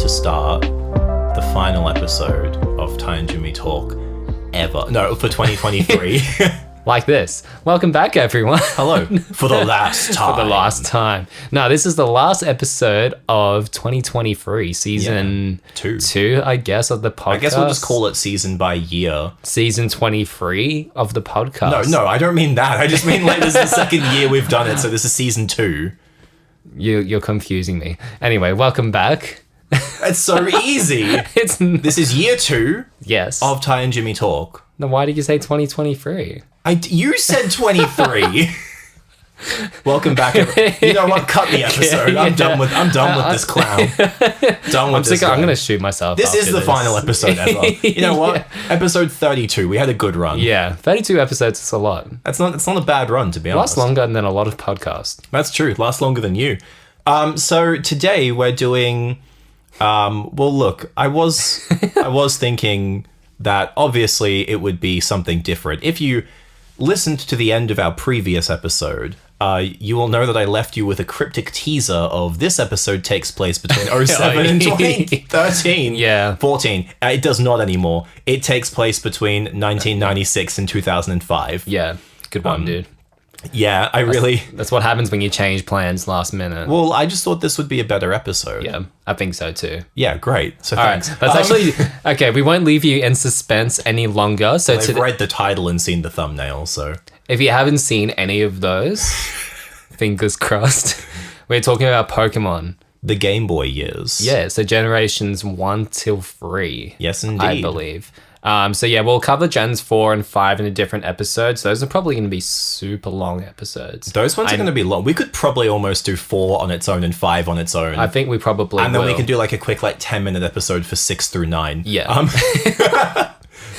to start the final episode of Ty and Jimmy Talk ever. No, for 2023. Like this. Welcome back, everyone. Hello. For the last time. For the last time. No, this is the last episode of 2023, season 2, I guess, of the podcast. I guess we'll just call it season by year. Season 23 of the podcast. No, I don't mean that. I just mean like this is the second year we've done it, so this is season 2. You're confusing me. Anyway, welcome back. It's so easy. This is year 2 Yes. of Ty and Jimmy Talk. Then why did you say 2023? You said 23. Welcome back. You know what? Cut the episode. I'm done with this clown. Done with this. I'm going to shoot myself. This is the final episode ever. You know what? Episode 32. We had a good run. Yeah, 32 episodes is a lot. It's not a bad run, to be honest. Lasts longer than a lot of podcasts. That's true. Lasts longer than you. So today we're doing. Well, look, I was thinking that obviously it would be something different. If you listened to the end of our previous episode, you will know that I left you with a cryptic teaser of this episode takes place between 07 and 2013. Yeah. 14. It does not anymore. It takes place between 1996 and 2005. Yeah, good one, dude. Yeah, That's what happens when you change plans last minute. Well, I just thought this would be a better episode. Yeah, I think so too. Yeah, great. So All thanks. right, that's actually okay. We won't leave you in suspense any longer. So I've read the title and seen the thumbnail, so if you haven't seen any of those, fingers crossed. We're talking about Pokemon. The Game Boy years. Yeah, so generations 1 till 3. Yes, indeed. I believe. So yeah, we'll cover gens 4 and 5 in a different episode. So those are probably going to be super long episodes. Those ones are going to be long. We could probably almost do 4 on its own and 5 on its own. I think we probably And then will. we can do like a quick 10-minute episode for 6 through 9. Yeah.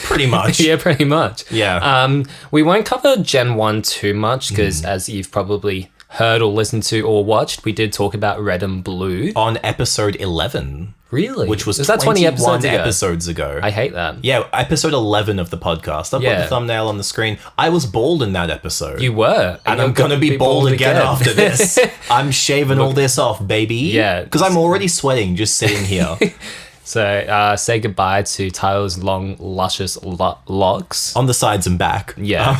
Pretty much. Yeah, pretty much. Yeah. We won't cover Gen 1 too much because as you've probably heard or listened to or watched, we did talk about Red and Blue. On episode 11. Really? Which was that 20 episodes ago. I hate that. Yeah, episode 11 of the podcast. I've got the thumbnail on the screen. I was bald in that episode. You were. And I'm going to be bald again after this. I'm shaving all this off, baby. Yeah. Because I'm already sweating just sitting here. So say goodbye to Tyler's long, luscious locks. On the sides and back. Yeah.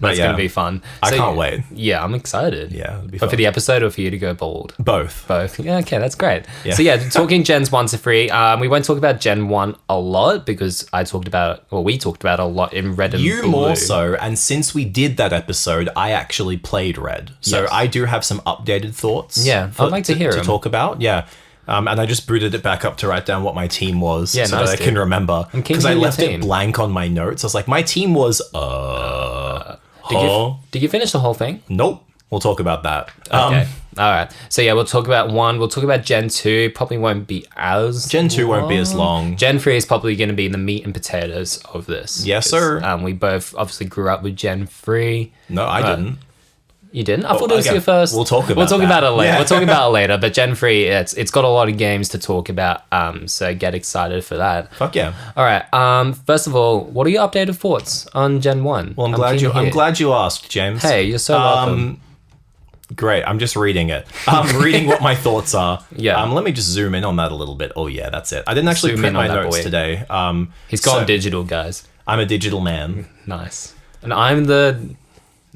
That's going to be fun. I can't wait. Yeah, I'm excited. Yeah, it'll be But fun. for the episode or for you to go bald? Both. Yeah, okay, that's great. Yeah. So yeah, talking gens 1 to 3, we won't talk about Gen 1 a lot because we talked about it a lot in Red and Blue. You more so, and since we did that episode, I actually played Red. So Yes. I do have some updated thoughts. Yeah, I'd like to hear to them. talk about. Yeah. And I just booted it back up to write down what my team was so nice, that I can remember. I'm keen Because to I hear your left it team. blank on my notes. I was like, my team was, Did you finish the whole thing? Nope. We'll talk about that. Okay. All right. So yeah, we'll talk about 1. We'll talk about Gen 2. Probably won't be as Gen 2 won't be as long. Gen 3 is probably going to be the meat and potatoes of this. Yes, sir. We both obviously grew up with Gen 3. No, I didn't. You didn't? I thought it was okay. your first. We'll talk about We'll talk that. about it later. Yeah. We'll talk about it later. But Gen 3, it's got a lot of games to talk about. So get excited for that. Fuck yeah. All right. First of all, what are your updated thoughts on Gen 1? Well, I'm keen to glad hear. you asked, James. Hey, you're so welcome. Great. I'm just reading it. I'm reading what my thoughts are. Yeah. Let me just zoom in on that a little bit. Oh yeah, that's it. I didn't actually Zoom print in on my that notes boy. today. He's gone so digital, guys. I'm a digital man. Nice. And I'm the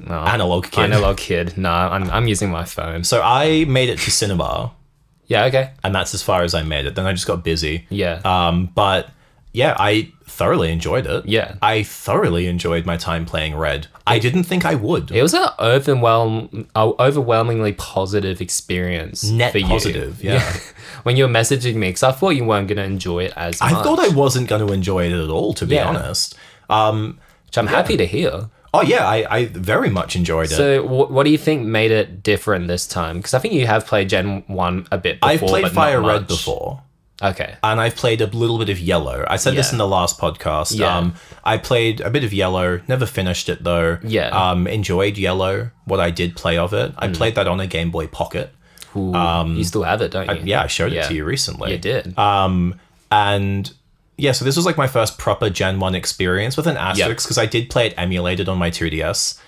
Analog kid. Analog kid. No, I'm using my phone. So I made it to cinema, Yeah, okay. and that's as far as I made it. Then I just got busy. Yeah. But yeah, I thoroughly enjoyed it. Yeah. I thoroughly enjoyed my time playing Red. I didn't think I would. It was an overwhelmingly positive experience. Net for you. positive, yeah. When you were messaging me, because I thought you weren't going to enjoy it as much. I thought I wasn't going to enjoy it at all, to be Yeah. honest. Which I'm happy to hear. Oh yeah, I very much enjoyed it. So what do you think made it different this time? Because I think you have played Gen 1 a bit before, I've played but Fire not Red much. before. Okay. And I've played a little bit of Yellow. I said this Yeah. in the last podcast. Yeah. I played a bit of Yellow, never finished it though. Yeah. Enjoyed Yellow, what I did play of it. I played that on a Game Boy Pocket. Ooh, you still have it, don't you? Yeah, I showed it to you recently. You did. And yeah, so this was like my first proper Gen 1 experience with an asterisk because I did play it emulated on my 2DS.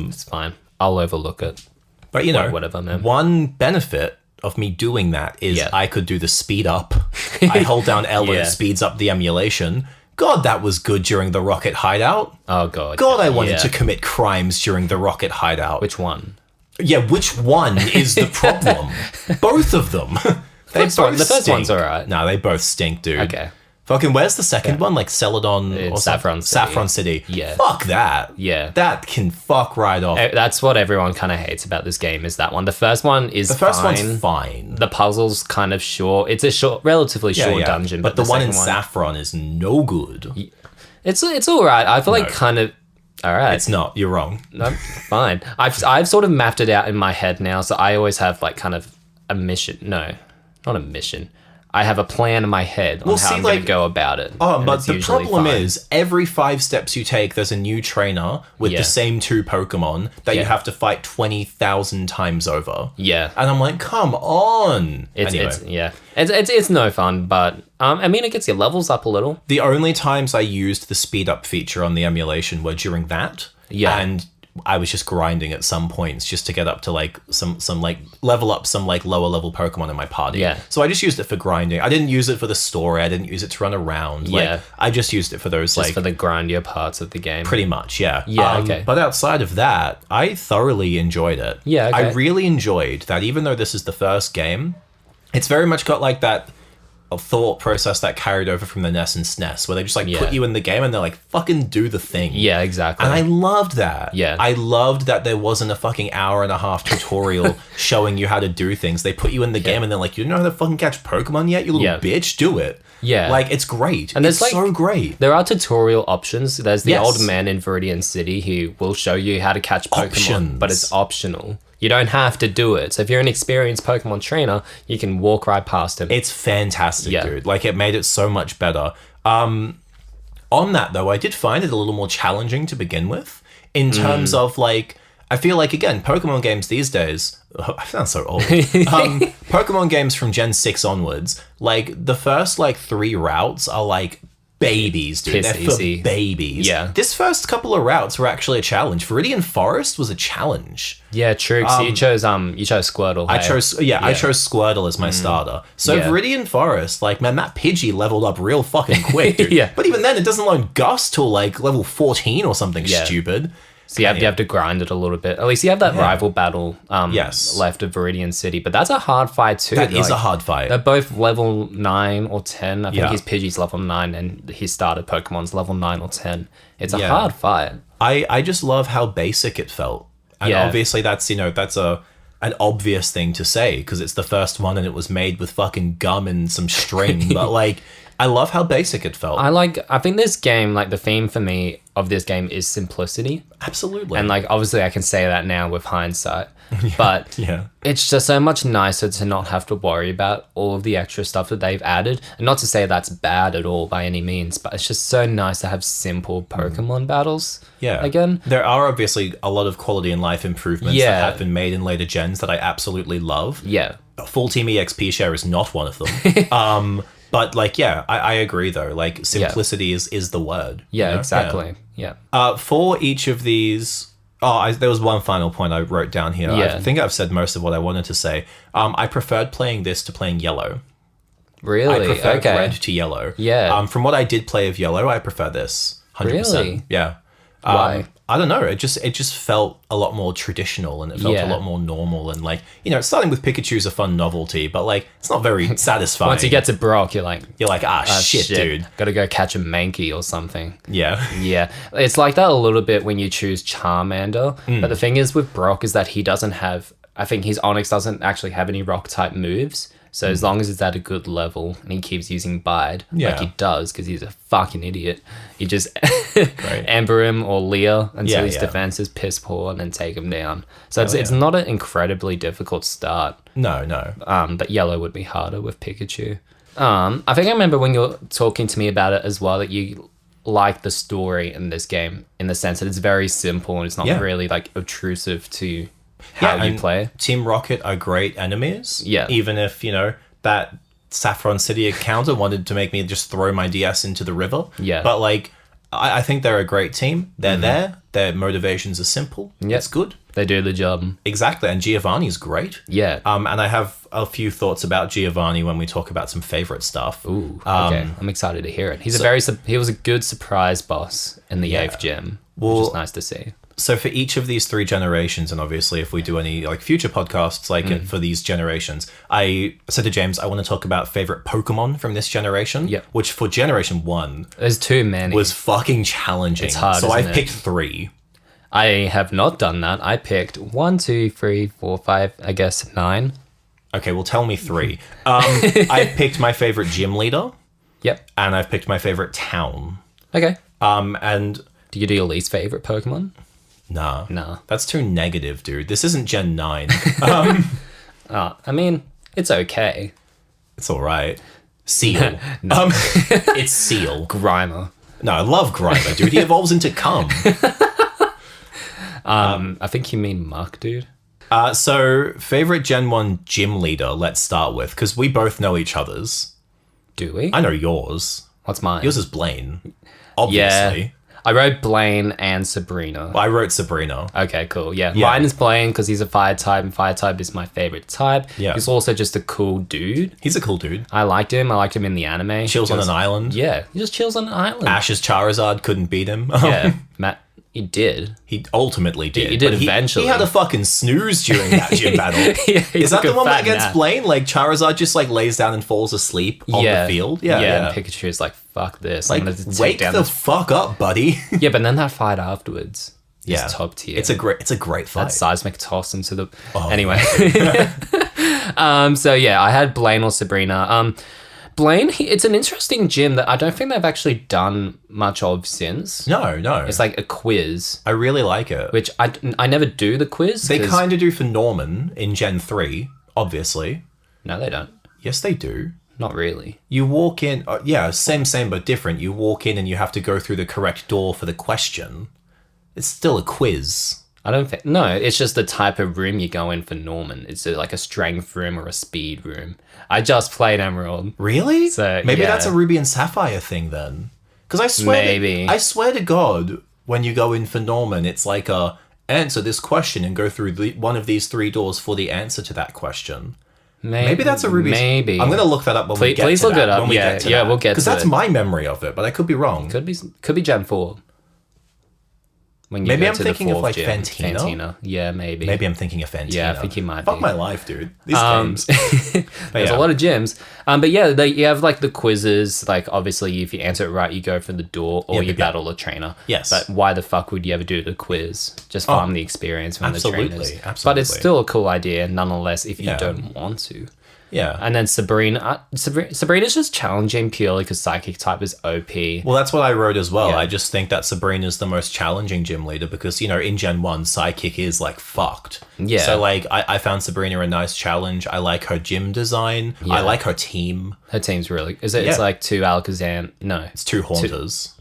It's fine. I'll overlook it. But you know, Whatever, man. one benefit of me doing that is Yeah. I could do the speed up. I hold down L and Yeah. it speeds up the emulation. God, that was good during the Rocket Hideout. Oh god. God, I wanted Yeah. to commit crimes during the Rocket Hideout. Which one? Yeah, which one is the problem? Both of them. They both The first stink. one's alright. No, they both stink, dude. Okay. Fucking, where's the second one? Like Celadon or It's something? Saffron City. Saffron City. Yeah. Fuck that. Yeah. That can fuck right off. That's what everyone kind of hates about this game is that one. The first one is The first fine. one's fine. The puzzle's kind of short. It's a relatively short dungeon. But the one in second Saffron is no good. it's all right. I feel like kind of all right. It's not. You're wrong. No, fine. I've sort of mapped it out in my head now, so I always have like kind of a mission. No, not a mission. I have a plan in my head on how I'm going to go about it. Oh, and but it's the usually problem fine. is every 5 steps you take, there's a new trainer with Yeah. the same 2 Pokemon that you Yeah. have to fight 20,000 times over. Yeah. And I'm like, come on. Anyway, It's no fun, but I mean, it gets your levels up a little. the only times I used the speed up feature on the emulation were during that. Yeah. And I was just grinding at some points just to get up to like some like level up some like lower level Pokemon in my party. Yeah. So I just used it for grinding. I didn't use it for the story. I didn't use it to run around. Yeah. Like, I just used it for those Just like for the grindier parts of the game. pretty much, yeah. Yeah, okay. But outside of that, I thoroughly enjoyed it. Yeah, okay. I really enjoyed that even though this is the first game, it's very much got like that thought process that carried over from the NES and SNES where they just like Yeah. put you in the game and they're like, fucking do the thing. Yeah, exactly. And I loved that. Yeah. I loved that there wasn't a fucking hour and a half tutorial showing you how to do things. They put you in the game and they're like, you don't know how to fucking catch Pokemon yet, you little Yeah. bitch? Do it. Yeah. Like, it's great. And it's there's, like- so great. There are tutorial options. There's the Yes. old man in Viridian City who will show you how to catch Pokemon, Options. but it's optional. You don't have to do it. So if you're an experienced Pokemon trainer, you can walk right past him. It's fantastic, Yeah. dude. Like, it made it so much better. On that, though, I did find it a little more challenging to begin with in terms of, like, I feel like, again, Pokemon games these days, I sound so old. Pokemon games from Gen 6 onwards, like, the first, like, 3 routes are, like, babies, dude. Piss They're for easy. babies. Yeah. This first couple of routes were actually a challenge. Viridian Forest was a challenge. Yeah, true. So you chose Squirtle. I hey? chose Squirtle as my starter. So Yeah. Viridian Forest, like, man, that Pidgey leveled up real fucking quick, dude. Yeah. But even then, it doesn't learn Gust till like level 14 or something Yeah. stupid. So you have to grind it a little bit. At least you have that rival battle Yes. left of Viridian City. But that's a hard fight too. That is like, a hard fight. They're both level 9 or 10. I think Yeah. his Pidgey's level 9 and his starter Pokemon's level 9 or 10. It's a Yeah. hard fight. I just love how basic it felt. And Yeah. obviously that's an obvious thing to say because it's the first one and it was made with fucking gum and some string. But like, I love how basic it felt. I think this game, like the theme for me of this game is simplicity. Absolutely. And like, obviously I can say that now with hindsight, but yeah. it's just so much nicer to not have to worry about all of the extra stuff that they've added. And not to say that's bad at all by any means, but it's just so nice to have simple Pokemon battles. Yeah. Again. There are obviously a lot of quality and life improvements Yeah. that have been made in later gens that I absolutely love. Yeah. Full Team EXP share is not one of them. But like, yeah, I agree though. Like, simplicity is the word. Yeah, you know? exactly. Yeah. For each of these, there was one final point I wrote down here. Yeah. I think I've said most of what I wanted to say. I preferred playing this to playing yellow. Really? I preferred Okay. red to yellow. Yeah. From what I did play of yellow, I prefer this. 100%. Really? Yeah. Why? I don't know. It just felt a lot more traditional and it felt Yeah. a lot more normal and like, starting with Pikachu's a fun novelty, but like it's not very satisfying. Once you get to Brock, you're like, you're like, shit, dude. Gotta go catch a Mankey or something. Yeah. Yeah, it's like that a little bit when you choose Charmander. Mm. But the thing is with Brock is that he doesn't have, I think his Onix doesn't actually have any rock type moves. So as long as it's at a good level and he keeps using Bide, like Yeah. he does, because he's a fucking idiot, you just Ember him or Leer until Yeah, his yeah. defense is piss poor and then take him down. So it's yeah. not an incredibly difficult start. No. But yellow would be harder with Pikachu. I think I remember when you're talking to me about it as well that you like the story in this game in the sense that it's very simple and it's not Yeah. really like obtrusive to how you and play. Team Rocket are great enemies. Yeah. Even if, that Saffron City encounter wanted to make me just throw my DS into the river. Yeah. But like, I think they're a great team. They're there. Their motivations are simple. Yep. It's good. They do the job. Exactly. And Giovanni's great. Yeah. And I have a few thoughts about Giovanni when we talk about some favorite stuff. Ooh, okay. I'm excited to hear it. He was a good surprise boss in the 8th gym, which is nice to see. So for each of these 3 generations, and obviously if we do any like future podcasts for these generations, I said to James, I want to talk about favorite Pokemon from this generation. Yep. Which for generation 1 there's too many. was fucking challenging. It's hard, so I've isn't it? picked 3. I have not done that. I picked 1, 2, 3, 4, 5, I guess 9. Okay, well tell me 3. I've picked my favorite gym leader. Yep. And I've picked my favorite town. Okay. And Do you do your least favorite Pokemon? nah. That's too negative, dude. This isn't Gen 9. I mean, it's okay. It's all right. Seal. It's Seal. Grimer. No, I love Grimer, dude. He evolves into cum. I think you mean Muck, dude. So, favorite Gen 1 gym leader, let's start with, because we both know each other's. Do we? I know yours. What's mine? Yours is Blaine. Obviously. Yeah. I wrote Blaine and Sabrina. I wrote Sabrina. Okay, cool. Yeah. Mine is Blaine because he's a fire type, and fire type is my favorite type. Yeah. He's also just a cool dude. He's a cool dude. I liked him. I liked him in the anime. Chills on an island. Yeah, he just chills on an island. Ash's Charizard couldn't beat him. Yeah, Matt, he did. He ultimately did. He did but eventually. He had a fucking snooze during that gym battle. He Is that took the a one fat against nap. Blaine? Like Charizard just like lays down and falls asleep on the field? Yeah. And Pikachu's like, fuck this. Like, I'm gonna take wake down the this. fuck up, buddy. Yeah, but then that fight afterwards is Yeah. top tier. It's a great fight. that seismic toss into the... Oh, anyway. So yeah, I had Blaine or Sabrina. Blaine, it's an interesting gym that I don't think they've actually done much of since. No. It's like a quiz, I really like it. which I never do the quiz. They 'cause- kind of do for Norman in Gen 3, obviously. No, they don't. Yes, they do. Not really. You walk in, same, but different. You walk in and you have to go through the correct door for the question. It's still a quiz. I don't think... No, it's just the type of room you go in for Norman. It's like a strength room or a speed room. I just played Emerald. Really? So, maybe yeah. that's a Ruby and Sapphire thing then. Because I swear, Maybe. I swear to God, when you go in for Norman, it's like answer this question and go through one of these 3 doors for the answer to that question. Maybe that's a Ruby. Maybe. I'm gonna look that up when we get please to look that. it up. When we Yeah, get to yeah, that. we'll get to Because that's it. my memory of it, but I could be wrong. Could be Gen 4. When you Maybe go I'm to the thinking of, fourth like, gym. Fantina? Yeah, maybe. Maybe I'm thinking of Fantina. Yeah, I think you might Fuck be. my life, dude. These games. There's yeah. a lot of gyms. But yeah, you have like the quizzes. Like obviously, if you answer it right, you go for the door or you battle a trainer. Yes. But why the fuck would you ever do the quiz? Just farm the experience from the trainers. Absolutely. But it's still a cool idea, nonetheless, if you Yeah. don't want to. Yeah. And then Sabrina's just challenging purely because psychic type is OP. Well, that's what I wrote as well. Yeah. I just think that Sabrina's the most challenging gym leader because, in Gen 1, Psychic is, like, fucked. Yeah. So, like, I found Sabrina a nice challenge. I like her gym design. Yeah. I like her team. Her team's really... Is it? Yeah. It's like 2 Alakazam... No. It's 2 Haunters.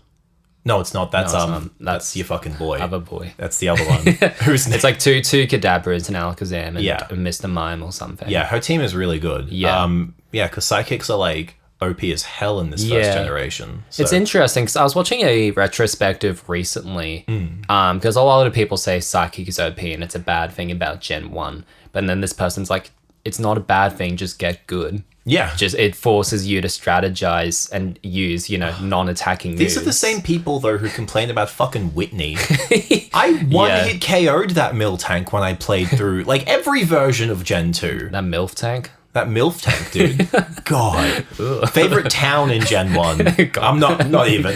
No, it's not. That's, it's not. that's your fucking boy. Other boy. That's the other one. Who's It's like two Kadabras, an Alakazam, and Yeah. a Mr. Mime or something. Yeah, her team is really good. Yeah. Because Psychics are, like, OP as hell in this first Yeah. generation. So. It's interesting because I was watching a retrospective recently because a lot of people say Psychic is OP and it's a bad thing about Gen 1. But then this person's like, it's not a bad thing, just get good. Yeah. Just it forces you to strategize and use, non-attacking moves. These are the same people, though, who complain about fucking Whitney. I one-hit KO'd that Mill Tank when I played through, like, every version of Gen 2. That MILF tank? That MILF Tank, dude. God. Favorite town in Gen 1. I'm not even.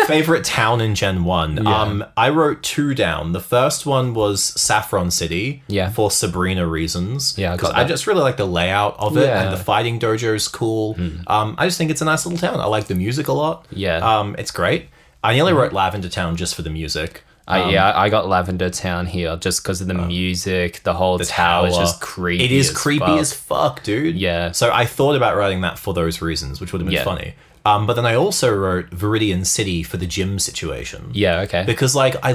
Favorite town in Gen 1. Yeah. I wrote 2 down. The first one was Saffron City. Yeah. For Sabrina reasons. Yeah, I Because got I that. just really like the layout of it, Yeah. and the fighting dojo is cool. I just think it's a nice little town. I like the music a lot. Yeah. It's great. I nearly wrote Lavender Town just for the music. I got Lavender Town here just because of the music. The whole tower is just creepy. It is as creepy fuck. as fuck, dude. Yeah. So I thought about writing that for those reasons, which would have been Yeah. funny. But then I also wrote Viridian City for the gym situation. Yeah, okay. Because, like, I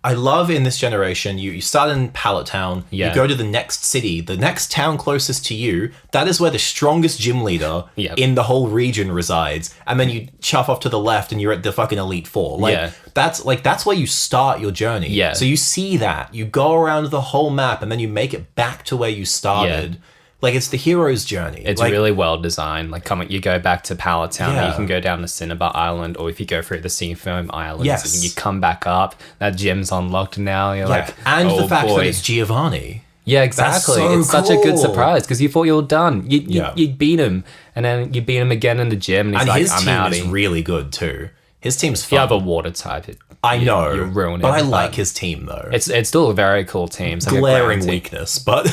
I love in this generation, you start in Pallet Town, Yeah. you go to the next city, the next town closest to you, that is where the strongest gym leader Yep. in the whole region resides. And then you chuff off to the left and you're at the fucking Elite Four. Like, Yeah. that's where you start your journey. Yeah. So you see that, you go around the whole map and then you make it back to where you started. Like, it's the hero's journey. It's like, really well designed. Like, you go back to Pallet Town, Yeah. you can go down to Cinnabar Island, or if you go through the Seafoam Islands, Yes. and you come back up, that gym's unlocked now. You're like, and oh the fact boy. that it's Giovanni. Yeah, exactly. so It's such a good cool. surprise because you thought you were done. Yeah. You beat him, and then you beat him again in the gym, and he's And like, his I'm team out. is really good too. His team's If you fun. have a water type, I know, you ruin it. but I like his team though. It's still a very cool team. It's like a glaring ground team. weakness, but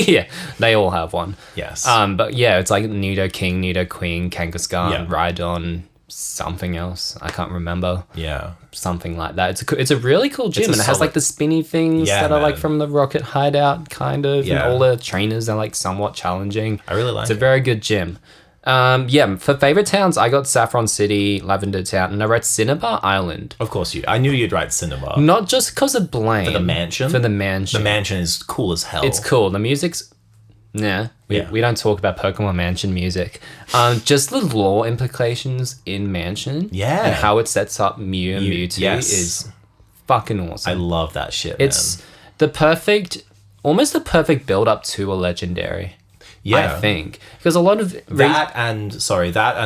Yeah, they all have one. yes. But yeah, it's like Nido King, Nido Queen, Kangaskhan, Yeah. Rhydon, something else. I can't remember. yeah. Something like that. It's a really cool gym, a and it has solid- like the spinny things Yeah, that are like man. from the Rocket Hideout, kind of. Yeah. And all the trainers are like somewhat challenging. I really like It's a it. very good gym. Yeah, for favorite towns, I got Saffron City, Lavender Town, and I wrote Cinnabar Island. Of course I knew you'd write Cinnabar. Not just because of blame. For the mansion? For the mansion. The mansion is cool as hell. It's cool. The music's we don't talk about Pokemon Mansion music. Just the lore implications in Mansion. Yeah. And how it sets up Mew and Mewtwo yes. is fucking awesome. I love that shit, It's man. almost the perfect build up to a legendary. Yeah. I think. Because a lot of That and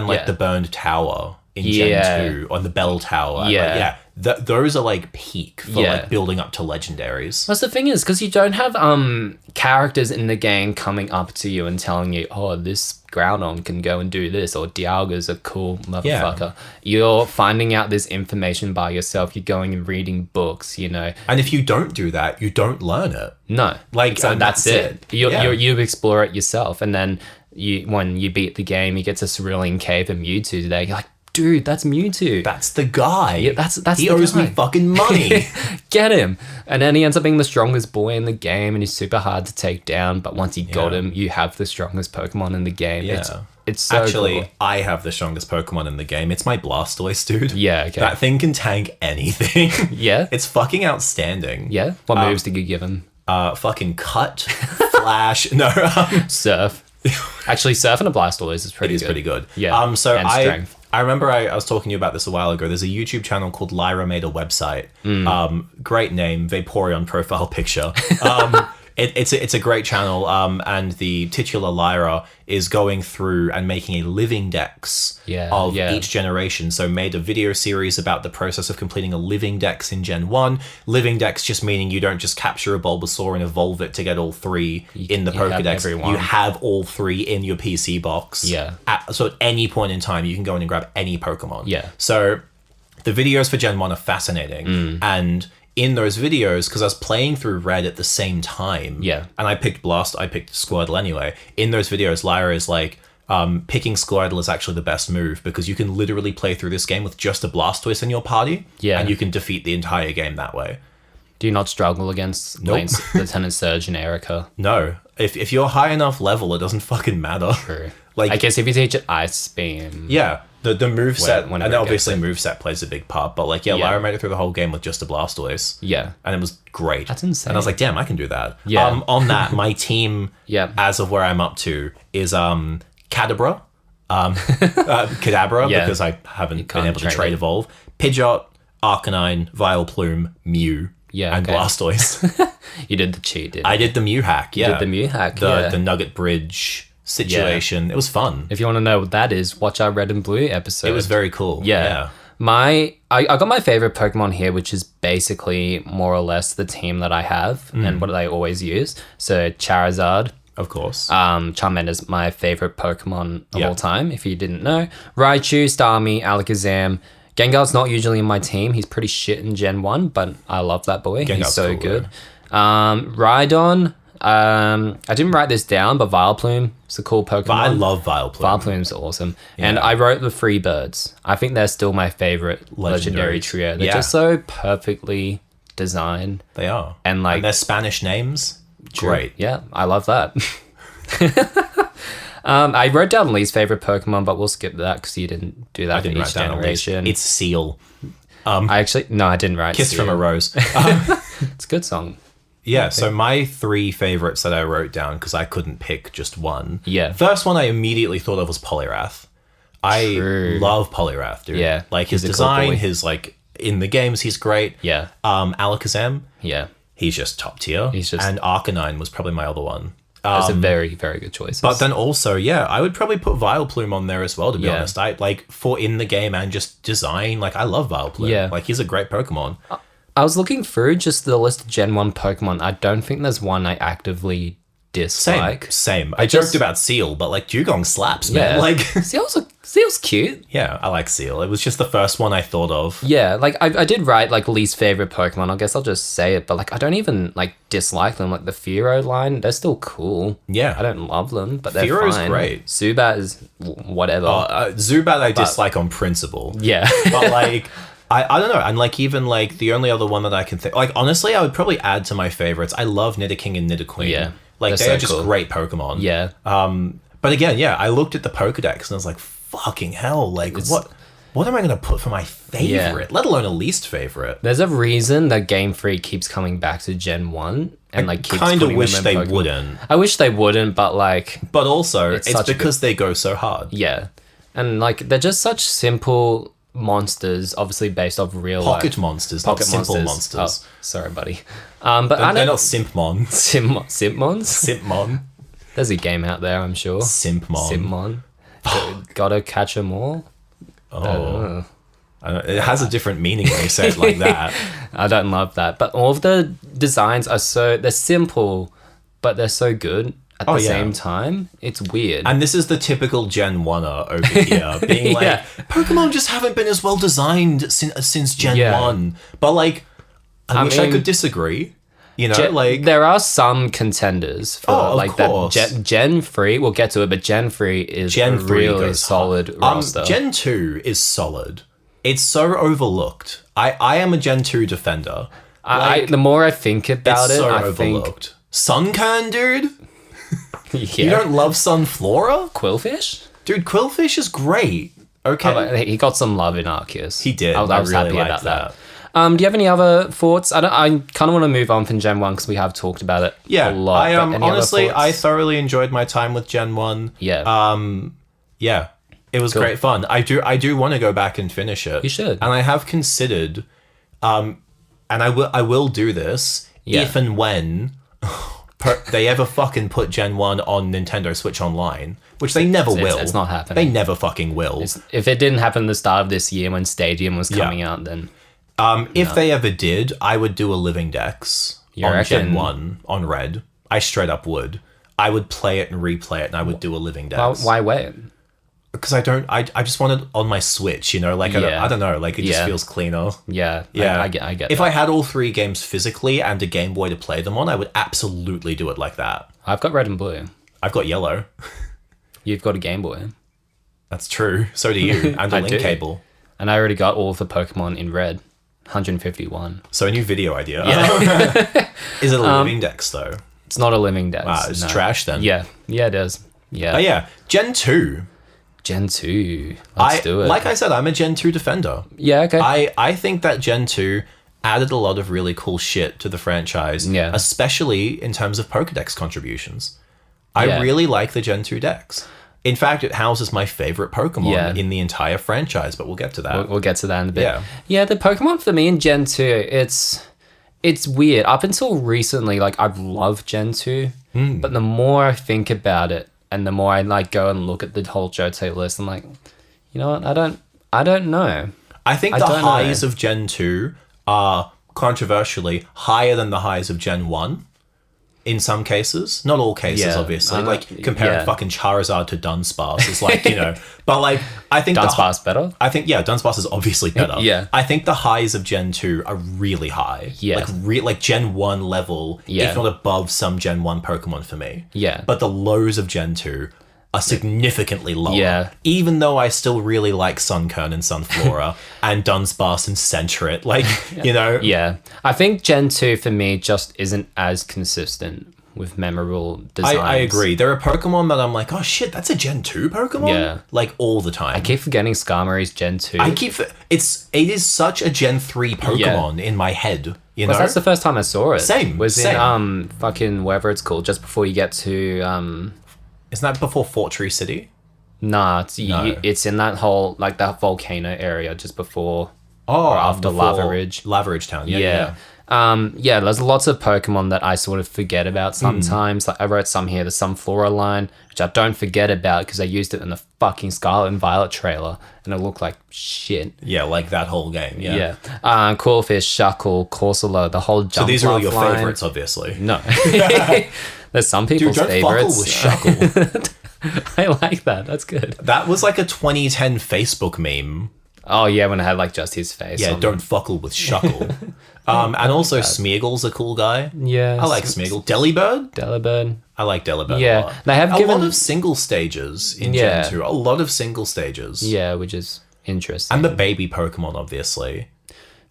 like Yeah. the burned tower in Yeah. Gen 2 on the bell tower. And, Yeah. like, those are like peak for Yeah. like building up to legendaries. That's the thing is because you don't have characters in the game coming up to you and telling you, oh, this Groudon can go and do this, or Dialga's a cool motherfucker. You're finding out this information by yourself. You're going and reading books, you know. And if you don't do that, you don't learn it. No, Like, so and that's that's it. it. You explore it yourself, and then when you beat the game, you get to Cerulean Cave and Mewtwo today. You're like, dude, that's Mewtwo. That's the guy. Yeah, that's he the owes guy. me fucking money. Get him. And then he ends up being the strongest boy in the game, and he's super hard to take down. But once you got Yeah. him, you have the strongest Pokemon in the game. Yeah. It's so Actually, cool. I have the strongest Pokemon in the game. It's my Blastoise, dude. Yeah, okay. That thing can tank anything. Yeah? It's fucking outstanding. Yeah? What moves did you give him? Fucking cut, flash. No, Surf. Actually, Surf and a Blastoise is it pretty is good. pretty good. Yeah. So and strength. I remember I was talking to you about this a while ago. There's a YouTube channel called Lyra Made a Website. Great name, Vaporeon profile picture. It's a great channel, and the titular Lyra is going through and making a living dex of each generation. So made a video series about the process of completing a living dex in Gen 1. Living dex just meaning you don't just capture a Bulbasaur and evolve it to get all three in the you have Pokedex. everyone. You have all three in your PC box. Yeah. So at any point in time, you can go in and grab any Pokemon. Yeah. So the videos for Gen 1 are fascinating. And in those videos, because I was playing through Red at the same time, Yeah. and I picked Squirtle anyway. In those videos, Lyra is like, picking Squirtle is actually the best move because you can literally play through this game with just a Blastoise in your party, Yeah. and you can defeat the entire game that way. Do you not struggle against Lieutenant Surge and Erica? No, if you're high enough level, it doesn't fucking matter. True. Like, I guess if you teach it Ice Beam. yeah, the moveset, Whenever and it obviously gets moveset plays a big part, but like, yeah, Yeah. Lyra made it through the whole game with just a Blastoise. Yeah. And it was great. That's insane. And I was like, damn, I can do that. Yeah. On that, my team, Yeah. as of where I'm up to, is Kadabra, Kadabra, Yeah. because I haven't been can't able to trade trade it. evolve, Pidgeot, Arcanine, Vileplume, Mew, Yeah, and okay. Blastoise. You did the cheat, didn't I did the Mew hack, yeah. did the Mew hack, The, yeah. the Nugget Bridge situation. It was fun. If you want to know what that is, watch our Red and Blue episode. It was very cool. Yeah. I got my favorite Pokemon here, which is basically more or less the team that I have and what I always use. So Charizard, Of course. Charmander's my favorite Pokemon of Yeah. all time, if you didn't know. Raichu, Starmie, Alakazam. Gengar's not usually in my team. He's pretty shit in Gen 1, but I love that boy. Gengar's He's so cool, good. Rhydon. I didn't write this down, but Vileplume is a cool Pokemon. But I love Vileplume. Vileplume's awesome. And I wrote the Free Birds. I think they're still my favorite legendary Legendaries. trio. They're Yeah. just so perfectly designed. They are. And, like- their Spanish names, great. Yeah, I love that. I wrote down Lee's favorite Pokemon, but we'll skip that because you didn't do that I didn't for write each down a list. generation. It's Seal. I didn't write Kiss from a Seal. Rose. It's a good song. Yeah, so my 3 favorites that I wrote down, because I couldn't pick just one. Yeah. First one I immediately thought of was Polyrath. I True. love Polyrath, dude. Yeah, Like, his he's a cool design, boy. his, like, in the games, he's great. Yeah. Alakazam, Yeah. he's just top tier. He's just- And Arcanine was probably my other one. That's a very, very good choice. But then also, yeah, I would probably put Vileplume on there as well, to be Yeah. honest. I like, for in the game and just design, like, I love Vileplume. Yeah. Like, he's a great Pokemon. I was looking through just the list of Gen 1 Pokemon. I don't think there's one I actively dislike. Same. I just- joked about Seal, but like Dugong slaps, man. Yeah. Like, Seal's cute. yeah, I like Seal. It was just the first one I thought of. Yeah, like I did write like least favorite Pokemon. I guess I'll just say it, but like I don't even like dislike them. Like the Fearow line, they're still cool. Yeah. I don't love them, but they're Fearow's fine. great. Zubat is whatever. Zubat I dislike on principle. yeah. But like, I don't know. And like, even like the only other one that I can think, like, honestly, I would probably add to my favorites. I love Nidoking and Nidoqueen. Yeah, Like, they're they so are just cool. great Pokemon. yeah. But again, yeah, I looked at the Pokedex and I was like, fucking hell, like, what am I going to put for my favorite, let alone a least favorite? There's a reason that Game Freak keeps coming back to Gen 1 and like keeps Kind of putting wish them they in Pokemon. wouldn't. I wish they wouldn't, but like But also, it's such a because they go so hard. yeah. And like they're just such simple monsters, obviously based off real Pocket life. monsters, not simple monsters. Oh, sorry, buddy. But I They're don't not Simpmon. Simpmons. Simpmon. There's a game out there, I'm sure. Simpmon. Simpmon. Gotta catch 'em all. Oh. I don't- it has a different meaning when you say it like that. I don't love that, but all of the designs are they're simple, but they're so good at the yeah. same time. It's weird. And this is the typical Gen 1er over here, being like, Yeah. Pokemon just haven't been as well designed since Gen Yeah. 1. But like, I wish I mean, could disagree. You know, like, there are some contenders for Oh, of like course. that. Gen 3, we'll get to it, but Gen 3 is Gen a 3 really goes solid hard. roster. Gen 2 is solid. It's so overlooked. I am a Gen 2 defender. The more I think about It's it, so I overlooked. Sunkern, dude? think You don't love Sunflora? Quillfish. Dude, Quillfish is great. Okay. He got some love in Arceus. He did. I was really happy liked about that. Do you have any other thoughts? I kind of want to move on from Gen 1 because we have talked about it Yeah, a lot. I but any other honestly, I thoughts? thoroughly enjoyed my time with Gen 1. Yeah. Yeah, it was great fun. I do want to go back and finish it. You should. And I have considered, and I will do this Yeah. if and when they ever fucking put Gen 1 on Nintendo Switch Online, which they never will. it's not happening. They never fucking will. If it didn't happen at the start of this year when Stadium was coming out, then If they ever did, I would do a Living Dex You on reckon? Gen 1 on Red. I straight up would. I would play it and replay it, and I would do a Living Dex. why wait? Because I just want it on my Switch, you know? Like, Yeah. I don't know, like, it just Yeah. feels cleaner. Yeah, Yeah. I get If that. I had all 3 games physically and a Game Boy to play them on, I would absolutely do it like that. I've got red and blue. I've got yellow. You've got a Game Boy. That's true. So do you. And a I link do. cable. And I already got all of the Pokemon in red. 151. So a new video idea. Is it a Living Dex, though? It's not a living dex. Ah, it's no. trash then. Yeah, it is. Yeah. Oh, yeah. Gen 2. Gen 2. Let's do it. Like I said, I'm a Gen 2 defender. yeah, okay. I think that Gen 2 added a lot of really cool shit to the franchise, Yeah. especially in terms of Pokedex contributions. Yeah. I really like the Gen 2 Dex. In fact, it houses my favorite Pokemon Yeah. in the entire franchise, but we'll get to that. We'll get to that in a bit. Yeah. Yeah, the Pokemon for me in Gen 2, it's weird. Up until recently, like, I've loved Gen 2, Hmm. but the more I think about it, and the more I, like, go and look at the whole Johto list, I'm like, you know what? I don't know. I think I the don't know. highs of Gen 2 are, controversially, higher than the highs of Gen 1. In some cases, not all cases, Yeah, obviously. I know. Like comparing Yeah. fucking Charizard to Dunsparce is like, you know, but like I think Dunsparce better? I think Dunsparce is obviously better. Yeah. I think the highs of Gen 2 are really high. Yeah. Like Gen 1 level, Yeah. if not above some Gen 1 Pokemon for me. Yeah. But the lows of Gen 2 are significantly lower. Yeah. Even though I still really like Sunkern and Sunflora and Dunsparce and Sentret. Like, you know. Yeah. I think Gen 2 for me just isn't as consistent with memorable designs. I agree. There are Pokemon that I'm like, oh shit, that's a Gen 2 Pokemon? Yeah. Like, all the time. I keep forgetting Skarmory's Gen 2. It is such a Gen 3 Pokemon in my head, you know? That's the first time I saw it. Same. In fucking wherever it's called, just before you get to Isn't that before Fort Tree City? Nah, it's in that whole, like, that volcano area just before or after Lava Ridge. Lava Ridge Town, yeah. There's lots of Pokemon that I sort of forget about sometimes. Like, I wrote some here, the Sunflora line, which I don't forget about because I used it in the fucking Scarlet and Violet trailer, and it looked like shit. Yeah, like that whole game, yeah. Coolfish, Shuckle, Corsola, the whole Jumpluff So these are all your line. favorites, obviously. No. There's some people's Dude, don't favorites. with Shuckle. I like that. That's good. That was like a 2010 Facebook meme. Oh, yeah, when it had, like, just his face. Yeah, don't fuckle with Shuckle. And also Smeagol's a cool guy. Yeah. I like Smeagol. Delibird? I like Delibird a lot. They have a given lot of single stages in Gen 2. A lot of single stages. Yeah, which is interesting. And the baby Pokemon, obviously.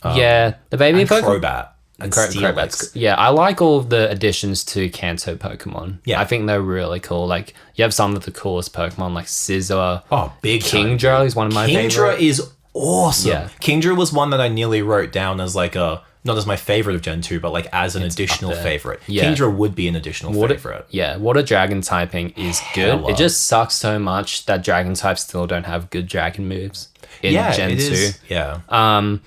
The baby and Pokemon. Crobat. And Steelix. Yeah, I like all of the additions to Kanto Pokemon. Yeah. I think they're really cool. Like, you have some of the coolest Pokemon, like Scizor. Oh, big Kingdra is one of my favorites. Kingdra is awesome. Yeah. Kingdra was one that I nearly wrote down as like not as my favorite of Gen 2, but like as an additional favorite. Yeah. Kingdra would be an additional favorite. Water Dragon typing is good. Hella. It just sucks so much that Dragon types still don't have good Dragon moves in Gen 2. Yeah.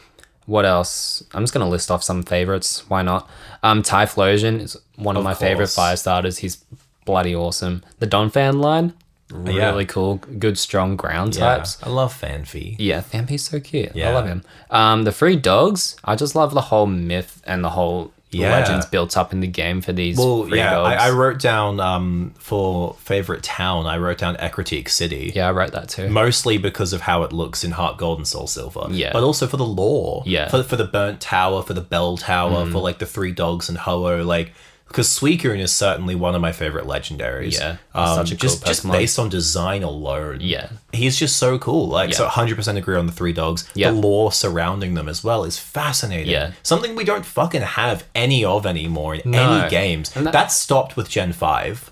What else? I'm just going to list off some favorites. Why not? Typhlosion is one of my favorite fire starters. He's bloody awesome. The Donphan line, really cool. Good, strong ground types. I love Fanfi. Yeah, Fanfi's so cute. Yeah. I love him. The Free Dogs, I just love the whole myth and the whole legends built up in the game for these free dogs. I wrote down for favorite town, I wrote down Ecruteak City. Yeah, I wrote that too. Mostly because of how it looks in Heart Gold and Soul Silver. Yeah. But also for the lore. Yeah. For the Burnt Tower, for the Bell Tower, for like the Three Dogs and Ho-Oh, like... Because Suicune is certainly one of my favorite legendaries. Yeah, such a cool just Pokemon. based on design alone. Yeah. He's just so cool. Like, so 100% agree on the Three Dogs. Yeah. The lore surrounding them as well is fascinating. Yeah. Something we don't fucking have any of anymore in any games. And that stopped with Gen 5.